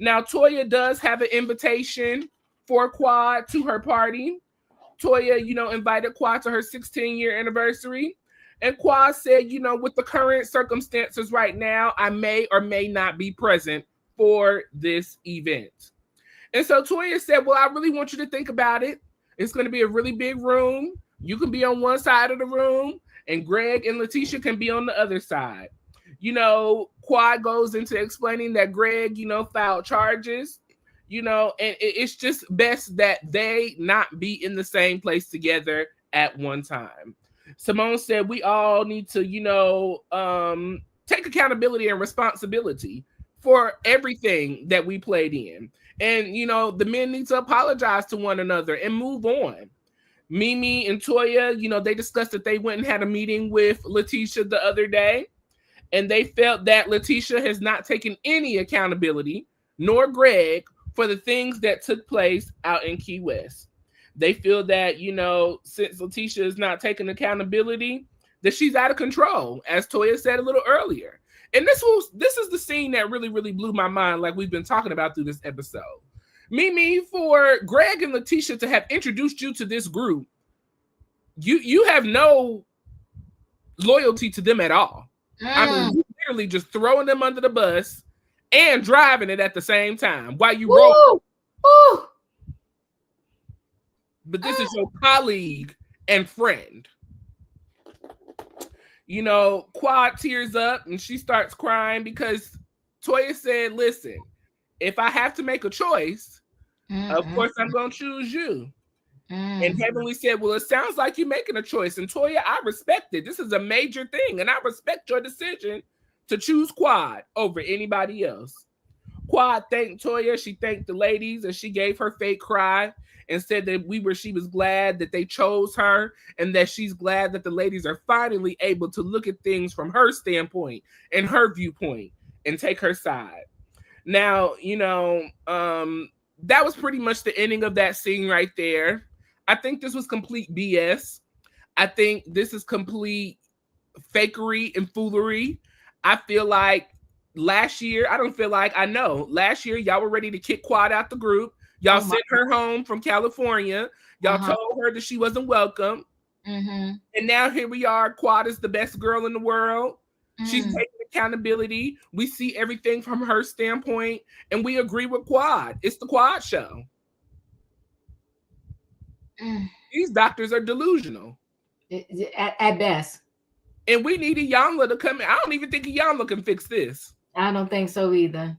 Speaker 1: Now, Toya does have an invitation for Quad to her party. Toya, you know, invited Quad to her 16-year anniversary. And Quad said, you know, with the current circumstances right now, I may or may not be present for this event. And so Toya said, well, I really want you to think about it. It's going to be a really big room. You can be on one side of the room, and Greg and Letitia can be on the other side. Quad goes into explaining that Greg, filed charges, and it's just best that they not be in the same place together at one time. Simone said we all need to, take accountability and responsibility for everything that we played in. And, the men need to apologize to one another and move on. Mimi and Toya, they discussed that they went and had a meeting with Letitia the other day, and they felt that Letitia has not taken any accountability, nor Greg, for the things that took place out in Key West. They feel that, since Letitia is not taking accountability, that she's out of control, as Toya said a little earlier. And this is the scene that really, really blew my mind, like we've been talking about through this episode. Mimi, for Greg and Letitia to have introduced you to this group, you have no loyalty to them at all. I mean, you're literally just throwing them under the bus and driving it at the same time while you roll. But this is your colleague and friend. Quad tears up and she starts crying because Toya said, listen, if I have to make a choice, of course I'm going to choose you. And Heavenly said, well, it sounds like you're making a choice. And Toya, I respect it. This is a major thing. And I respect your decision to choose Quad over anybody else. Quad thanked Toya. She thanked the ladies and she gave her fake cry and said that she was glad that they chose her and that she's glad that the ladies are finally able to look at things from her standpoint and her viewpoint and take her side. Now, that was pretty much the ending of that scene right there. I think this was complete BS. I think this is complete fakery and foolery. I feel like last year, last year y'all were ready to kick Quad out the group. Y'all sent her home from California. Y'all told her that she wasn't welcome. And now here we are. Quad is the best girl in the world. She's taking accountability. We see everything from her standpoint, and we agree with Quad. It's the Quad show. These doctors are delusional.
Speaker 2: At best.
Speaker 1: And we need Iyanla to come in. I don't even think Iyanla can fix this.
Speaker 2: I don't think so either.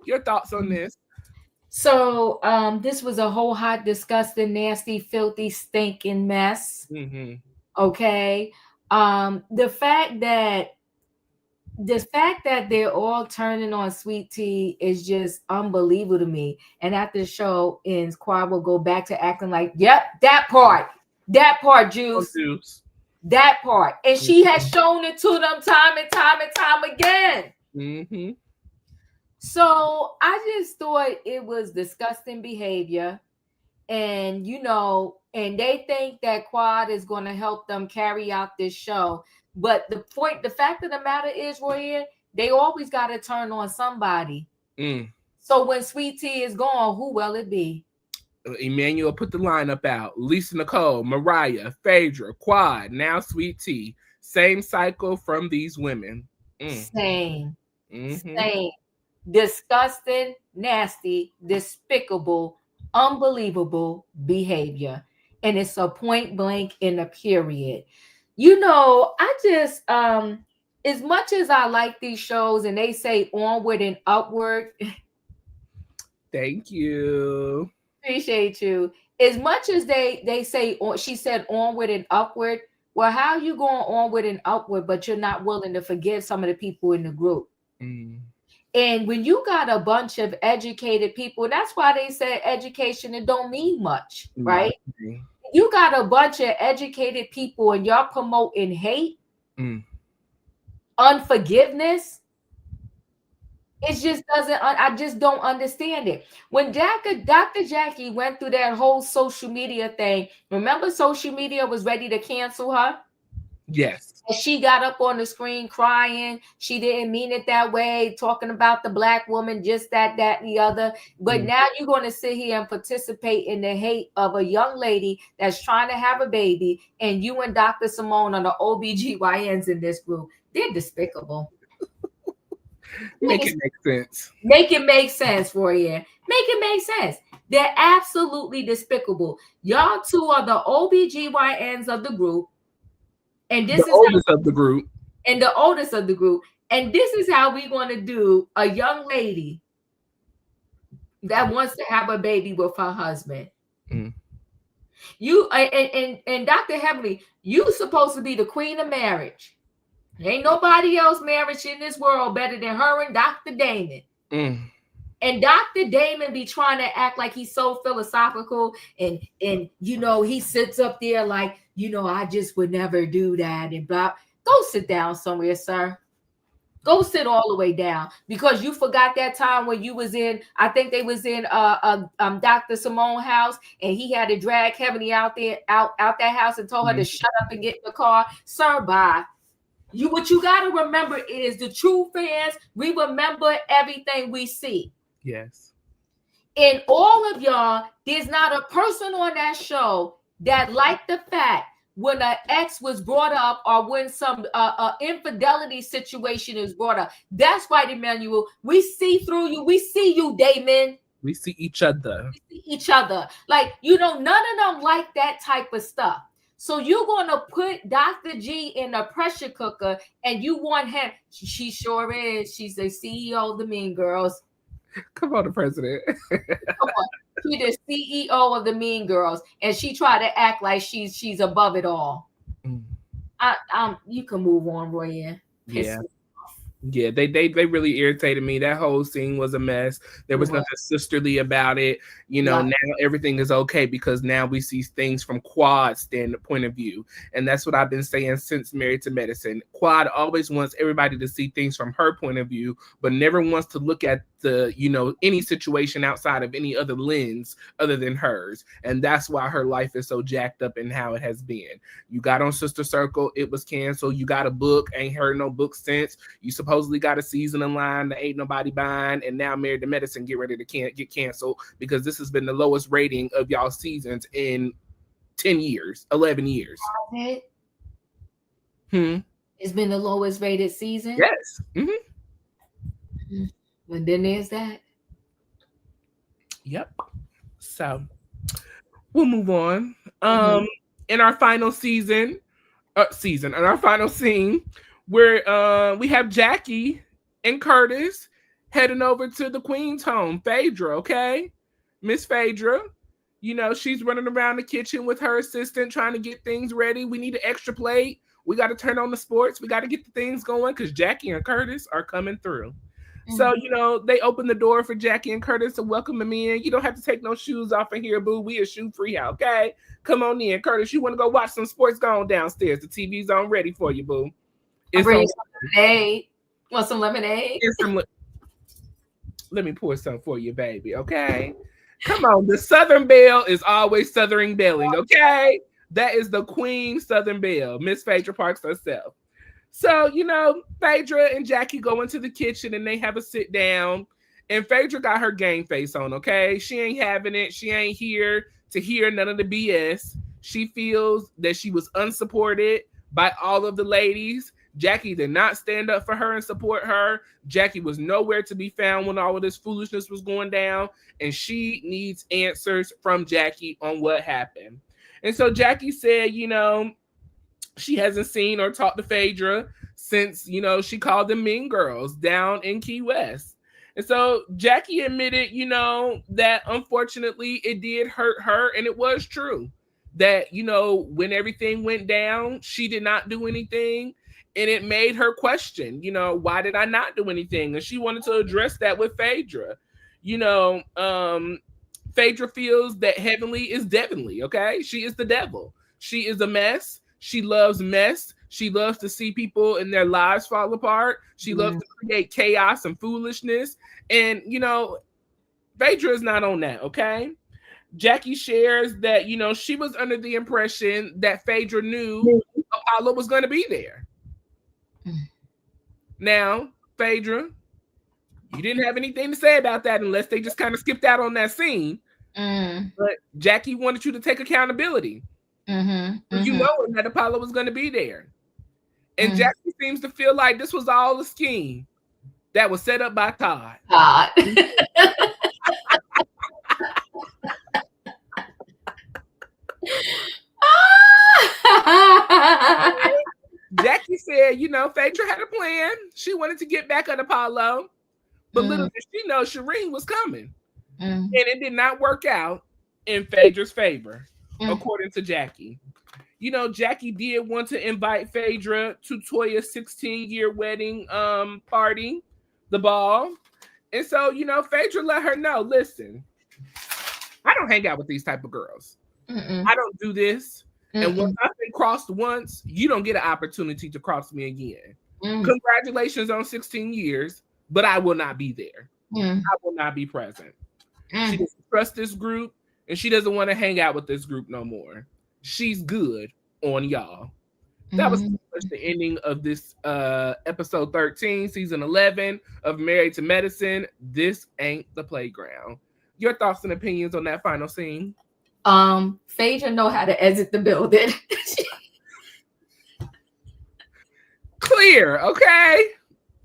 Speaker 1: Your thoughts on this?
Speaker 2: So this was a whole hot, disgusting, nasty, filthy, stinking mess. Okay. The fact that they're all turning on Sweet Tea is just unbelievable to me. And after the show ends, Quad will go back to acting like, yep, that part, Juice. That part. And she has shown it to them time and time again. So I just thought it was disgusting behavior. And, and they think that Quad is going to help them carry out this show. But the fact of the matter is, Royaire, they always got to turn on somebody. So when Sweet Tea is gone, who will it be?
Speaker 1: Emmanuel put the lineup out. Lisa Nicole, Mariah, Phaedra, Quad, now Sweet Tea. Same cycle from these women.
Speaker 2: Same. Disgusting, nasty, despicable, unbelievable behavior. And it's a point blank in a period. I just, as much as I like these shows and they say onward and upward.
Speaker 1: Thank you.
Speaker 2: Appreciate you. As much as they say, she said onward and upward. Well, how are you going onward and upward, but you're not willing to forgive some of the people in the group? And when you got a bunch of educated people, that's why they said education, it don't mean much, right? You got a bunch of educated people and y'all promoting hate, unforgiveness. It just doesn't, I just don't understand it. When Dr. Jackie went through that whole social media thing, remember social media was ready to cancel her?
Speaker 1: Yes.
Speaker 2: And she got up on the screen crying. She didn't mean it that way, talking about the Black woman, just that, and the other. But now you're going to sit here and participate in the hate of a young lady that's trying to have a baby. And you and Dr. Simone are the OBGYNs in this group. They're despicable.
Speaker 1: Make it make sense.
Speaker 2: Make it make sense for you. Make it make sense. They're absolutely despicable. Y'all two are the OBGYNs of the group. And this
Speaker 1: the oldest of the group.
Speaker 2: And the oldest of the group. And this is how we're going to do a young lady that wants to have a baby with her husband. You and Dr. Heavenly, you supposed to be the queen of marriage. Ain't nobody else marriage in this world better than her and Dr. Damon. And Dr. Damon be trying to act like he's so philosophical and you know, he sits up there like, you know, I just would never do that and blah. Go sit down somewhere, sir. Go sit all the way down, because you forgot that time when you was in, I think they was in Dr. Simone's house, and he had to drag Heavenly out that house and told her to shut up and get in the car. Sir, bye. What you got to remember is the true fans, we remember everything we see.
Speaker 1: Yes.
Speaker 2: And all of y'all, there's not a person on that show that liked the fact when an ex was brought up or when some infidelity situation is brought up. That's right, Emmanuel. We see through you. We see you, Damon.
Speaker 1: We see each other.
Speaker 2: We see each other. Like, you know, none of them like that type of stuff. So you're going to put Dr. G in a pressure cooker and you want him. She sure is. She's the CEO of the Mean Girls.
Speaker 1: Come on, the president.
Speaker 2: Come on. She's the CEO of the Mean Girls, and she tried to act like she's above it all. You can move on, Royaire.
Speaker 1: Yeah, they really irritated me. That whole scene was a mess. There was nothing sisterly about it. You know, now everything is okay because now we see things from Quad's standpoint of view. And that's what I've been saying since Married to Medicine. Quad always wants everybody to see things from her point of view, but never wants to look at the, you know, any situation outside of any other lens other than hers. And that's why her life is so jacked up in how it has been. You got on Sister Circle, it was canceled. You got a book, ain't heard no book since. You supposedly got a season in line that ain't nobody buying, and now Married to Medicine get ready to get canceled because this has been the lowest rating of y'all seasons in 10 years, 11 years.
Speaker 2: It's been the lowest rated season?
Speaker 1: Yes.
Speaker 2: And then there's that.
Speaker 1: Yep. So we'll move on. In our final in our final scene, where we have Jackie and Curtis heading over to the Queen's home, Phaedra, okay? Miss Phaedra, you know, she's running around the kitchen with her assistant trying to get things ready. We need an extra plate. We got to turn on the sports. We got to get the things going because Jackie and Curtis are coming through. So, you know, they open the door for Jackie and Curtis to welcome them in. You don't have to take no shoes off in here, boo. We a shoe-free house, okay? Come on in. Curtis, you want to go watch some sports? Go on downstairs. The TV's on ready for you, boo.
Speaker 2: It's some lemonade. Want some lemonade?
Speaker 1: Let me pour some for you, baby, okay? Come on. The Southern Belle is always Southern belling, okay? That is the Queen Southern Belle, Miss Phaedra Parks herself. So, you know, Phaedra and Jackie go into the kitchen and they have a sit down. And Phaedra got her game face on, okay? She ain't having it. She ain't here to hear none of the BS. She feels that she was unsupported by all of the ladies. Jackie did not stand up for her and support her. Jackie was nowhere to be found when all of this foolishness was going down. And she needs answers from Jackie on what happened. And so Jackie said, you know, she hasn't seen or talked to Phaedra since, you know, she called them Mean Girls down in Key West. And so Jackie admitted, you know, that unfortunately it did hurt her. And it was true that, you know, when everything went down, she did not do anything. And it made her question, you know, why did I not do anything? And she wanted to address that with Phaedra. You know, Phaedra feels that Heavenly is Devinly, okay? She is the devil. She is a mess. She loves mess. She loves to see people and their lives fall apart. She loves to create chaos and foolishness. And, you know, Phaedra is not on that, okay? Jackie shares that, you know, she was under the impression that Phaedra knew Apollo was going to be there. Now, Phaedra, you didn't have anything to say about that unless they just kind of skipped out on that scene. But Jackie wanted you to take accountability. You know that Apollo was going to be there. And Jackie seems to feel like this was all a scheme. that was set up by Todd. Jackie said, you know, Phaedra had a plan. She wanted to get back at Apollo. But little did she know Shireen was coming. And it did not work out in Phaedra's favor, according to Jackie. You know, Jackie did want to invite Phaedra to Toya's 16-year wedding party, the ball. And so, you know, Phaedra let her know, listen, I don't hang out with these type of girls. I don't do this. And once I've been crossed once, you don't get an opportunity to cross me again. Congratulations on 16 years, but I will not be there. I will not be present. She doesn't trust this group, and she doesn't want to hang out with this group no more. She's good on y'all. That was the ending of this episode 13, season 11 of Married to Medicine. This ain't the playground. Your thoughts and opinions on that final scene?
Speaker 2: Phaedra know how to exit the building.
Speaker 1: Clear, okay?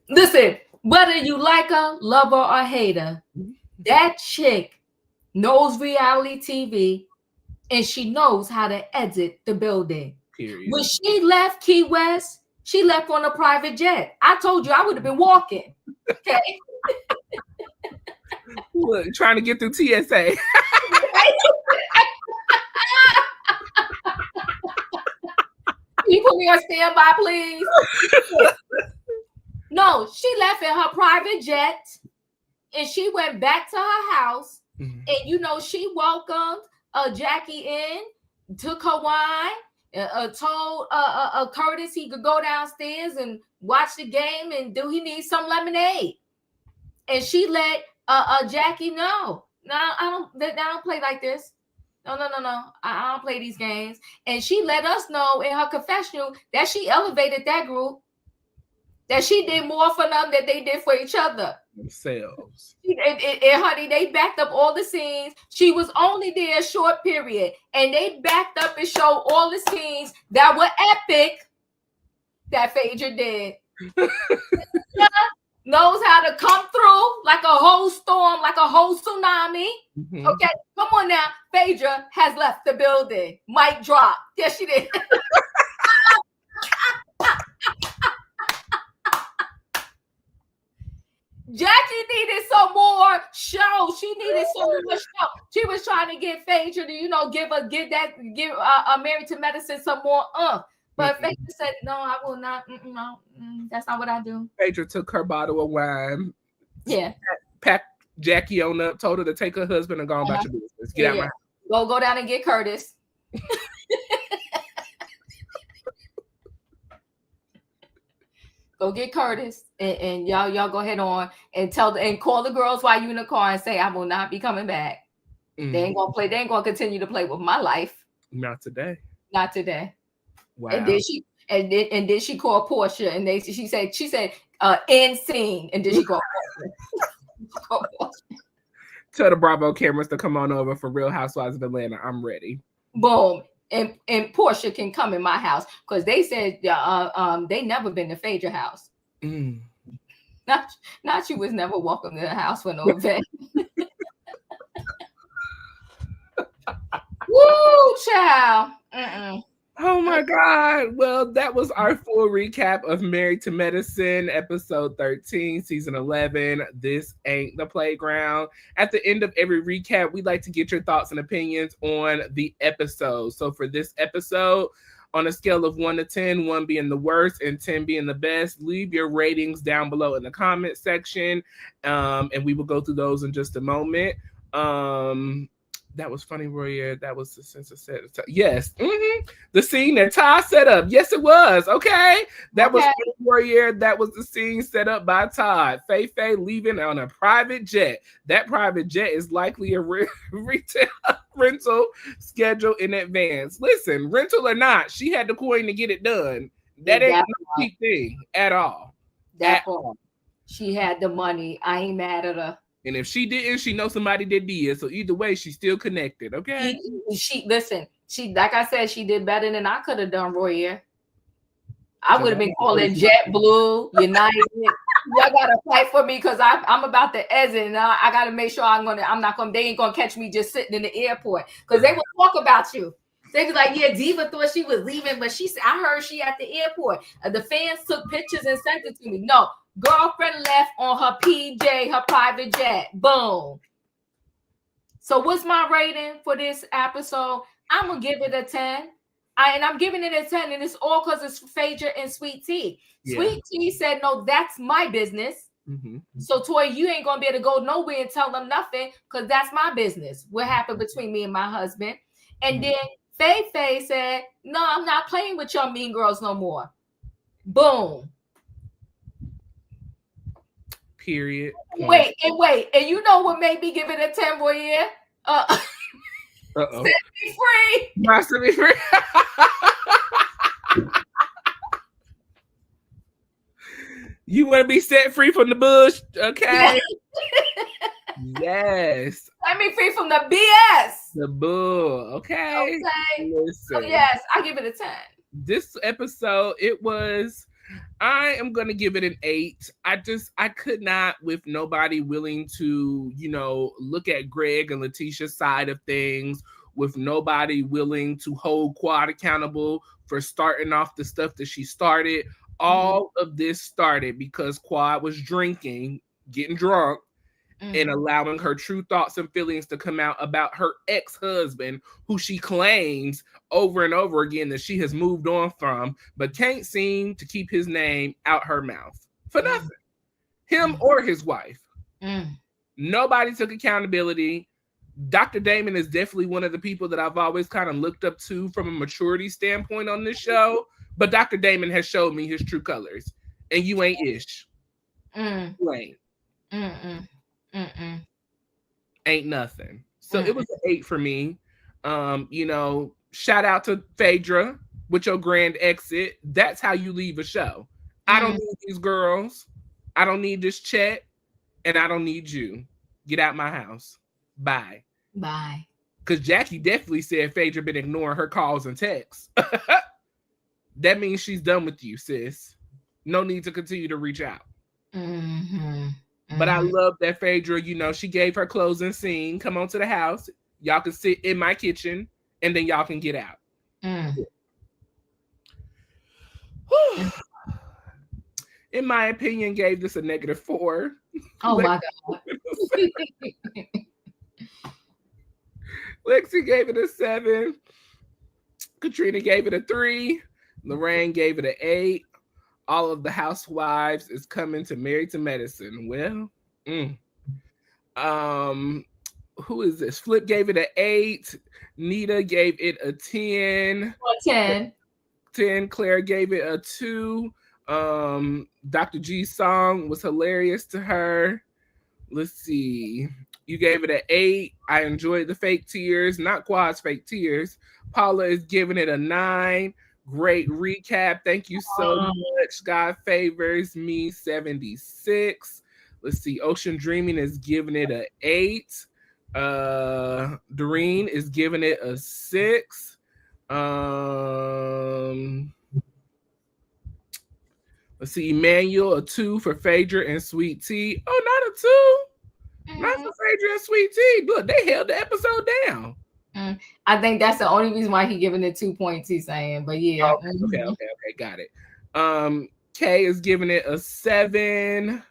Speaker 2: Listen, whether you like her, love her, or hate her, that chick knows reality TV, and she knows how to exit the building.
Speaker 1: Period.
Speaker 2: When she left Key West, she left on a private jet. I told you I would have been walking. Okay.
Speaker 1: Look, trying to get through TSA.
Speaker 2: Can you put me on standby, please? No, she left in her private jet, and she went back to her house. And you know, she welcomed Jackie in, took her wine, told Curtis he could go downstairs and watch the game, and do he need some lemonade? And she let Jackie know. No, I don't play like this. No. I don't play these games. And she let us know in her confessional that she elevated that group, that she did more for them than they did for each other.
Speaker 1: Themselves.
Speaker 2: And honey, they backed up all the scenes. She was only there a short period, and they backed up and showed all the scenes that were epic that Phaedra did. Knows how to come through like a whole storm, like a whole tsunami. Okay, come on now. Phaedra has left the building. Mic drop. Yes, she did. Jackie needed some more show. She needed some more show. She was trying to get Phaedra to, you know, give Married to Medicine some more But Phaedra said, no, I will not. No, that's not what I do.
Speaker 1: Phaedra took her bottle of wine.
Speaker 2: Yeah.
Speaker 1: Packed Jackie on up, told her to take her husband and go on about your business. Get out my house.
Speaker 2: Go down and get Curtis. Go get Curtis, and y'all go ahead on and call the girls while you in the car and say, I will not be coming back. They ain't gonna play. They ain't gonna continue to play with my life.
Speaker 1: Not today.
Speaker 2: Not today.
Speaker 1: Wow.
Speaker 2: And then she called Portia, and she said end scene, and then she called Portia.
Speaker 1: Tell the Bravo cameras to come on over for Real Housewives of Atlanta. I'm ready.
Speaker 2: Boom. And Portia can come in my house, because they said they never been to Phaedra house. Not she was never welcome to the house for no event. Woo, child.
Speaker 1: Oh my God. Well, that was our full recap of Married to Medicine, episode 13, season 11. This ain't the playground. At the end of every recap, we'd like to get your thoughts and opinions on the episode. So for this episode, on a scale of 1 to 10, 1 being the worst and 10 being the best, leave your ratings down below in the comment section. And we will go through those in just a moment. That was funny, Royaire. That was the sense of set. Yes. The scene that Todd set up. Yes, it was. Okay. That was funny, Royaire. That was the scene set up by Todd. Faye leaving on a private jet. That private jet is likely a retail rental schedule in advance. Listen, rental or not, she had the coin to get it done. That ain't no cheap thing at all.
Speaker 2: She had the money. I ain't mad at her.
Speaker 1: And if she didn't, she knows somebody that did. So either way, she's still connected. Okay.
Speaker 2: She like I said, she did better than I could have done, Royaire. I would have been calling JetBlue, United, Y'all gotta fight for me because I'm about to exit, and I gotta make sure they ain't gonna catch me just sitting in the airport because they will talk about you. They was like, yeah, Diva thought she was leaving, but I heard she at the airport. The fans took pictures and sent it to me. No, girlfriend left on her PJ, her private jet. Boom. So what's my rating for this episode? I'm gonna give it a 10. And I'm giving it a 10, and it's all because it's Phaedra and Sweet Tea. Yeah. Sweet Tea said, no, that's my business. Mm-hmm. So, Toya, you ain't going to be able to go nowhere and tell them nothing because that's my business. What happened between me and my husband. And then Faye said, no, I'm not playing with your mean girls no more. Boom.
Speaker 1: Period.
Speaker 2: Wait. And you know what made me give it a 10, Royaire?
Speaker 1: Uh-oh.
Speaker 2: Set me free.
Speaker 1: Set me free. You want to be set free from the bush, okay? Yes.
Speaker 2: Let me free from the BS.
Speaker 1: The bull, okay?
Speaker 2: Listen. So yes, I give it a 10.
Speaker 1: This episode, I am going to give it an 8. I could not, with nobody willing to, look at Greg and Letitia's side of things, with nobody willing to hold Quad accountable for starting off the stuff that she started. All of this started because Quad was drinking, getting drunk, and allowing her true thoughts and feelings to come out about her ex-husband, who she claims over and over again that she has moved on from, but can't seem to keep his name out her mouth for nothing. Him or his wife. Nobody took accountability. Dr. Damon is definitely one of the people that I've always kind of looked up to from a maturity standpoint on this show. But Dr. Damon has showed me his true colors. And you ain't ish. You ain't. Ain't nothing. So it was an 8 for me. Shout out to Phaedra with your grand exit. That's how you leave a show. I don't need these girls. I don't need this check. And I don't need you. Get out my house. Bye.
Speaker 2: Bye.
Speaker 1: Because Jackie definitely said Phaedra been ignoring her calls and texts. That means she's done with you, sis. No need to continue to reach out. But I love that Phaedra, she gave her closing scene. Come on to the house. Y'all can sit in my kitchen and then y'all can get out. In my opinion, gave this a -4.
Speaker 2: Oh my God.
Speaker 1: Lexi gave it a 7. Katrina gave it a 3. Lorraine gave it an 8. All of the housewives is coming to Married to Medicine. Well, who is this? Flip gave it an 8. Nita gave it a 10. 10. Claire gave it a 2. Dr. G's song was hilarious to her. Let's see. You gave it an 8. I enjoyed the fake tears, not Quad's fake tears. Paula is giving it a 9. Great recap. Thank you so much. God favors me 76. Let's see. Ocean Dreaming is giving it an 8. Doreen is giving it a 6. Let's see. Emmanuel, a 2 for Phaedra and Sweet Tea. Oh, not a 2. Not for Phaedra and Sweet Tea. Look, they held the episode down.
Speaker 2: I think that's the only reason why he giving it 2 points. He's saying, but yeah.
Speaker 1: Okay, got it. Kay is giving it a 7.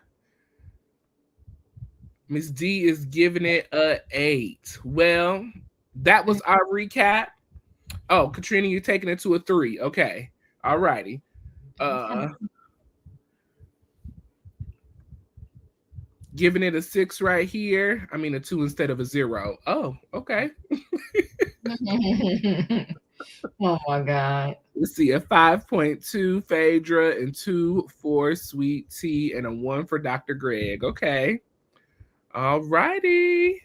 Speaker 1: Miss D is giving it a 8. Well, that was our recap. Oh, Katrina, you're taking it to a 3. Okay, all righty. Giving it a 6 right here. I mean, a 2 instead of a 0. Oh, okay.
Speaker 2: Oh my God.
Speaker 1: Let's see, a 5.2 Phaedra and 2 for Sweet Tea and a 1 for Dr. Greg. Okay. All righty.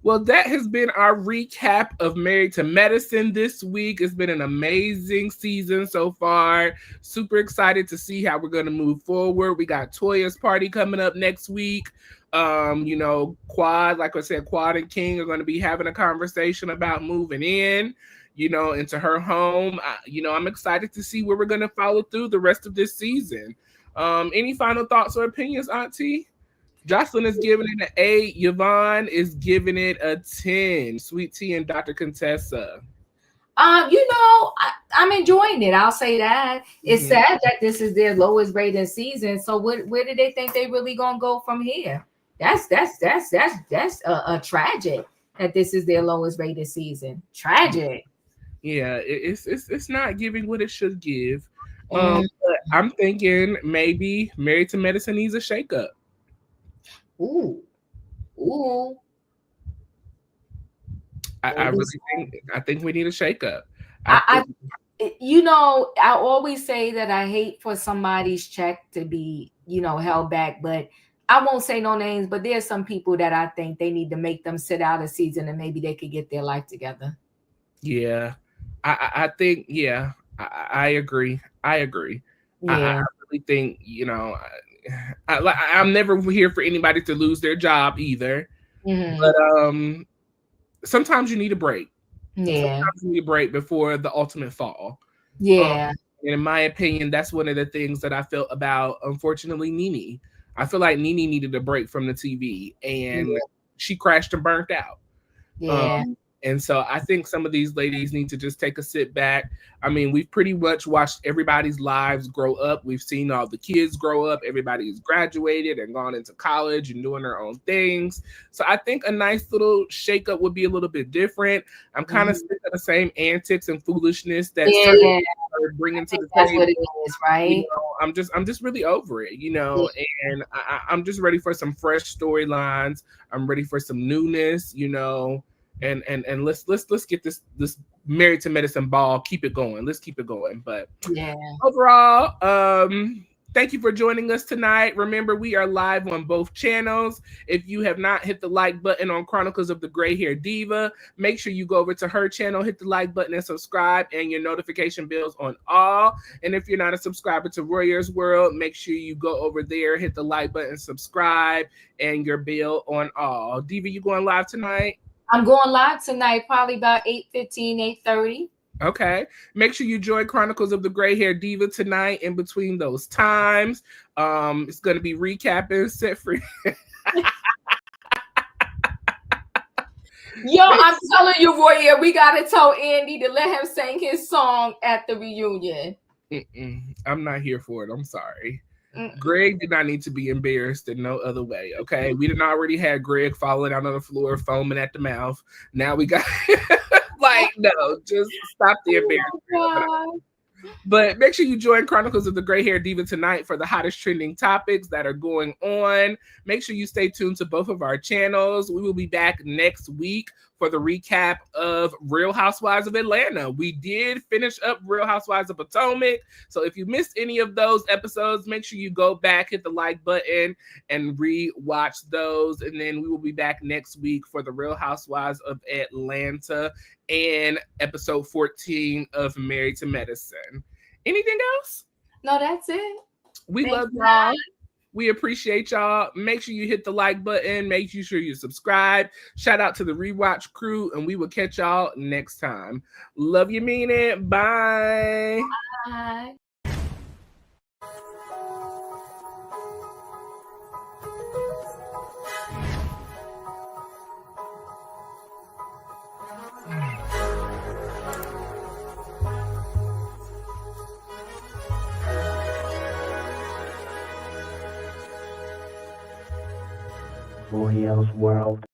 Speaker 1: Well, that has been our recap of Married to Medicine this week. It's been an amazing season so far. Super excited to see how we're going to move forward. We got Toya's party coming up next week. Quad, like I said, Quad and King are going to be having a conversation about moving in, into her home. I'm excited to see where we're going to follow through the rest of this season. Any final thoughts or opinions, Auntie? Jocelyn is giving it an 8. Yvonne is giving it a 10. Sweet Tea and Dr. Contessa.
Speaker 2: I'm enjoying it. I'll say that. It's sad that this is their lowest rated season. So where do they think they really gonna go from here? That's a tragic that this is their lowest rated season. Tragic.
Speaker 1: Yeah, it's not giving what it should give. But I'm thinking maybe Married to Medicine needs a shakeup.
Speaker 2: Ooh.
Speaker 1: I think we need a shakeup.
Speaker 2: I always say that I hate for somebody's check to be, held back, but I won't say no names, but there's some people that I think they need to make them sit out a season and maybe they could get their life together.
Speaker 1: Yeah. I think, yeah, I agree. Yeah. I really think, I'm never here for anybody to lose their job either. But sometimes you need a break.
Speaker 2: Yeah.
Speaker 1: Sometimes you need a break before the ultimate fall.
Speaker 2: Yeah.
Speaker 1: And in my opinion, that's one of the things that I felt about, unfortunately, Nene. I feel like Nene needed a break from the TV and she crashed and burnt out.
Speaker 2: Yeah.
Speaker 1: And so I think some of these ladies need to just take a sit back. I mean, we've pretty much watched everybody's lives grow up. We've seen all the kids grow up. Everybody has graduated and gone into college and doing their own things. So I think a nice little shakeup would be a little bit different. I'm kind of sick of the same antics and foolishness that are bringing to the table.
Speaker 2: That's what it is, right?
Speaker 1: I'm just really over it, and I'm just ready for some fresh storylines. I'm ready for some newness, and let's get this Married to Medicine ball. Keep it going. Let's keep it going. But overall, thank you for joining us tonight. Remember, we are live on both channels. If you have not hit the like button on Chronicles of the Gray Hair Diva, make sure you go over to her channel, hit the like button and subscribe, and your notification bells on all. And if you're not a subscriber to Royaire's World, make sure you go over there, hit the like button, subscribe, and your bell on all. Diva, you going live tonight?
Speaker 2: I'm going live tonight, probably about 8:15, 8:30.
Speaker 1: Okay. Make sure you join Chronicles of the Gray Hair Diva tonight in between those times. It's going to be recapping Set Free.
Speaker 2: Yo, I'm telling you, Royaire, we got to tell Andy to let him sing his song at the reunion.
Speaker 1: I'm not here for it. I'm sorry. Greg did not need to be embarrassed in no other way. Okay, we didn't already had Greg falling out on the floor, foaming at the mouth. Now we got no, just stop the embarrassment. But make sure you join Chronicles of the Gray Hair Diva tonight for the hottest trending topics that are going on. Make sure you stay tuned to both of our channels. We will be back next week for the recap of Real Housewives of Atlanta. We did finish up Real Housewives of Potomac. So if you missed any of those episodes, make sure you go back, hit the like button, and re-watch those. And then we will be back next week for the Real Housewives of Atlanta and episode 14 of Married to Medicine. Anything else?
Speaker 2: No, that's it.
Speaker 1: We love y'all. We appreciate y'all. Make sure you hit the like button. Make sure you subscribe. Shout out to the Rewatch crew, and we will catch y'all next time. Love you, mean it. Bye.
Speaker 2: Bye.
Speaker 3: Royaiere's World.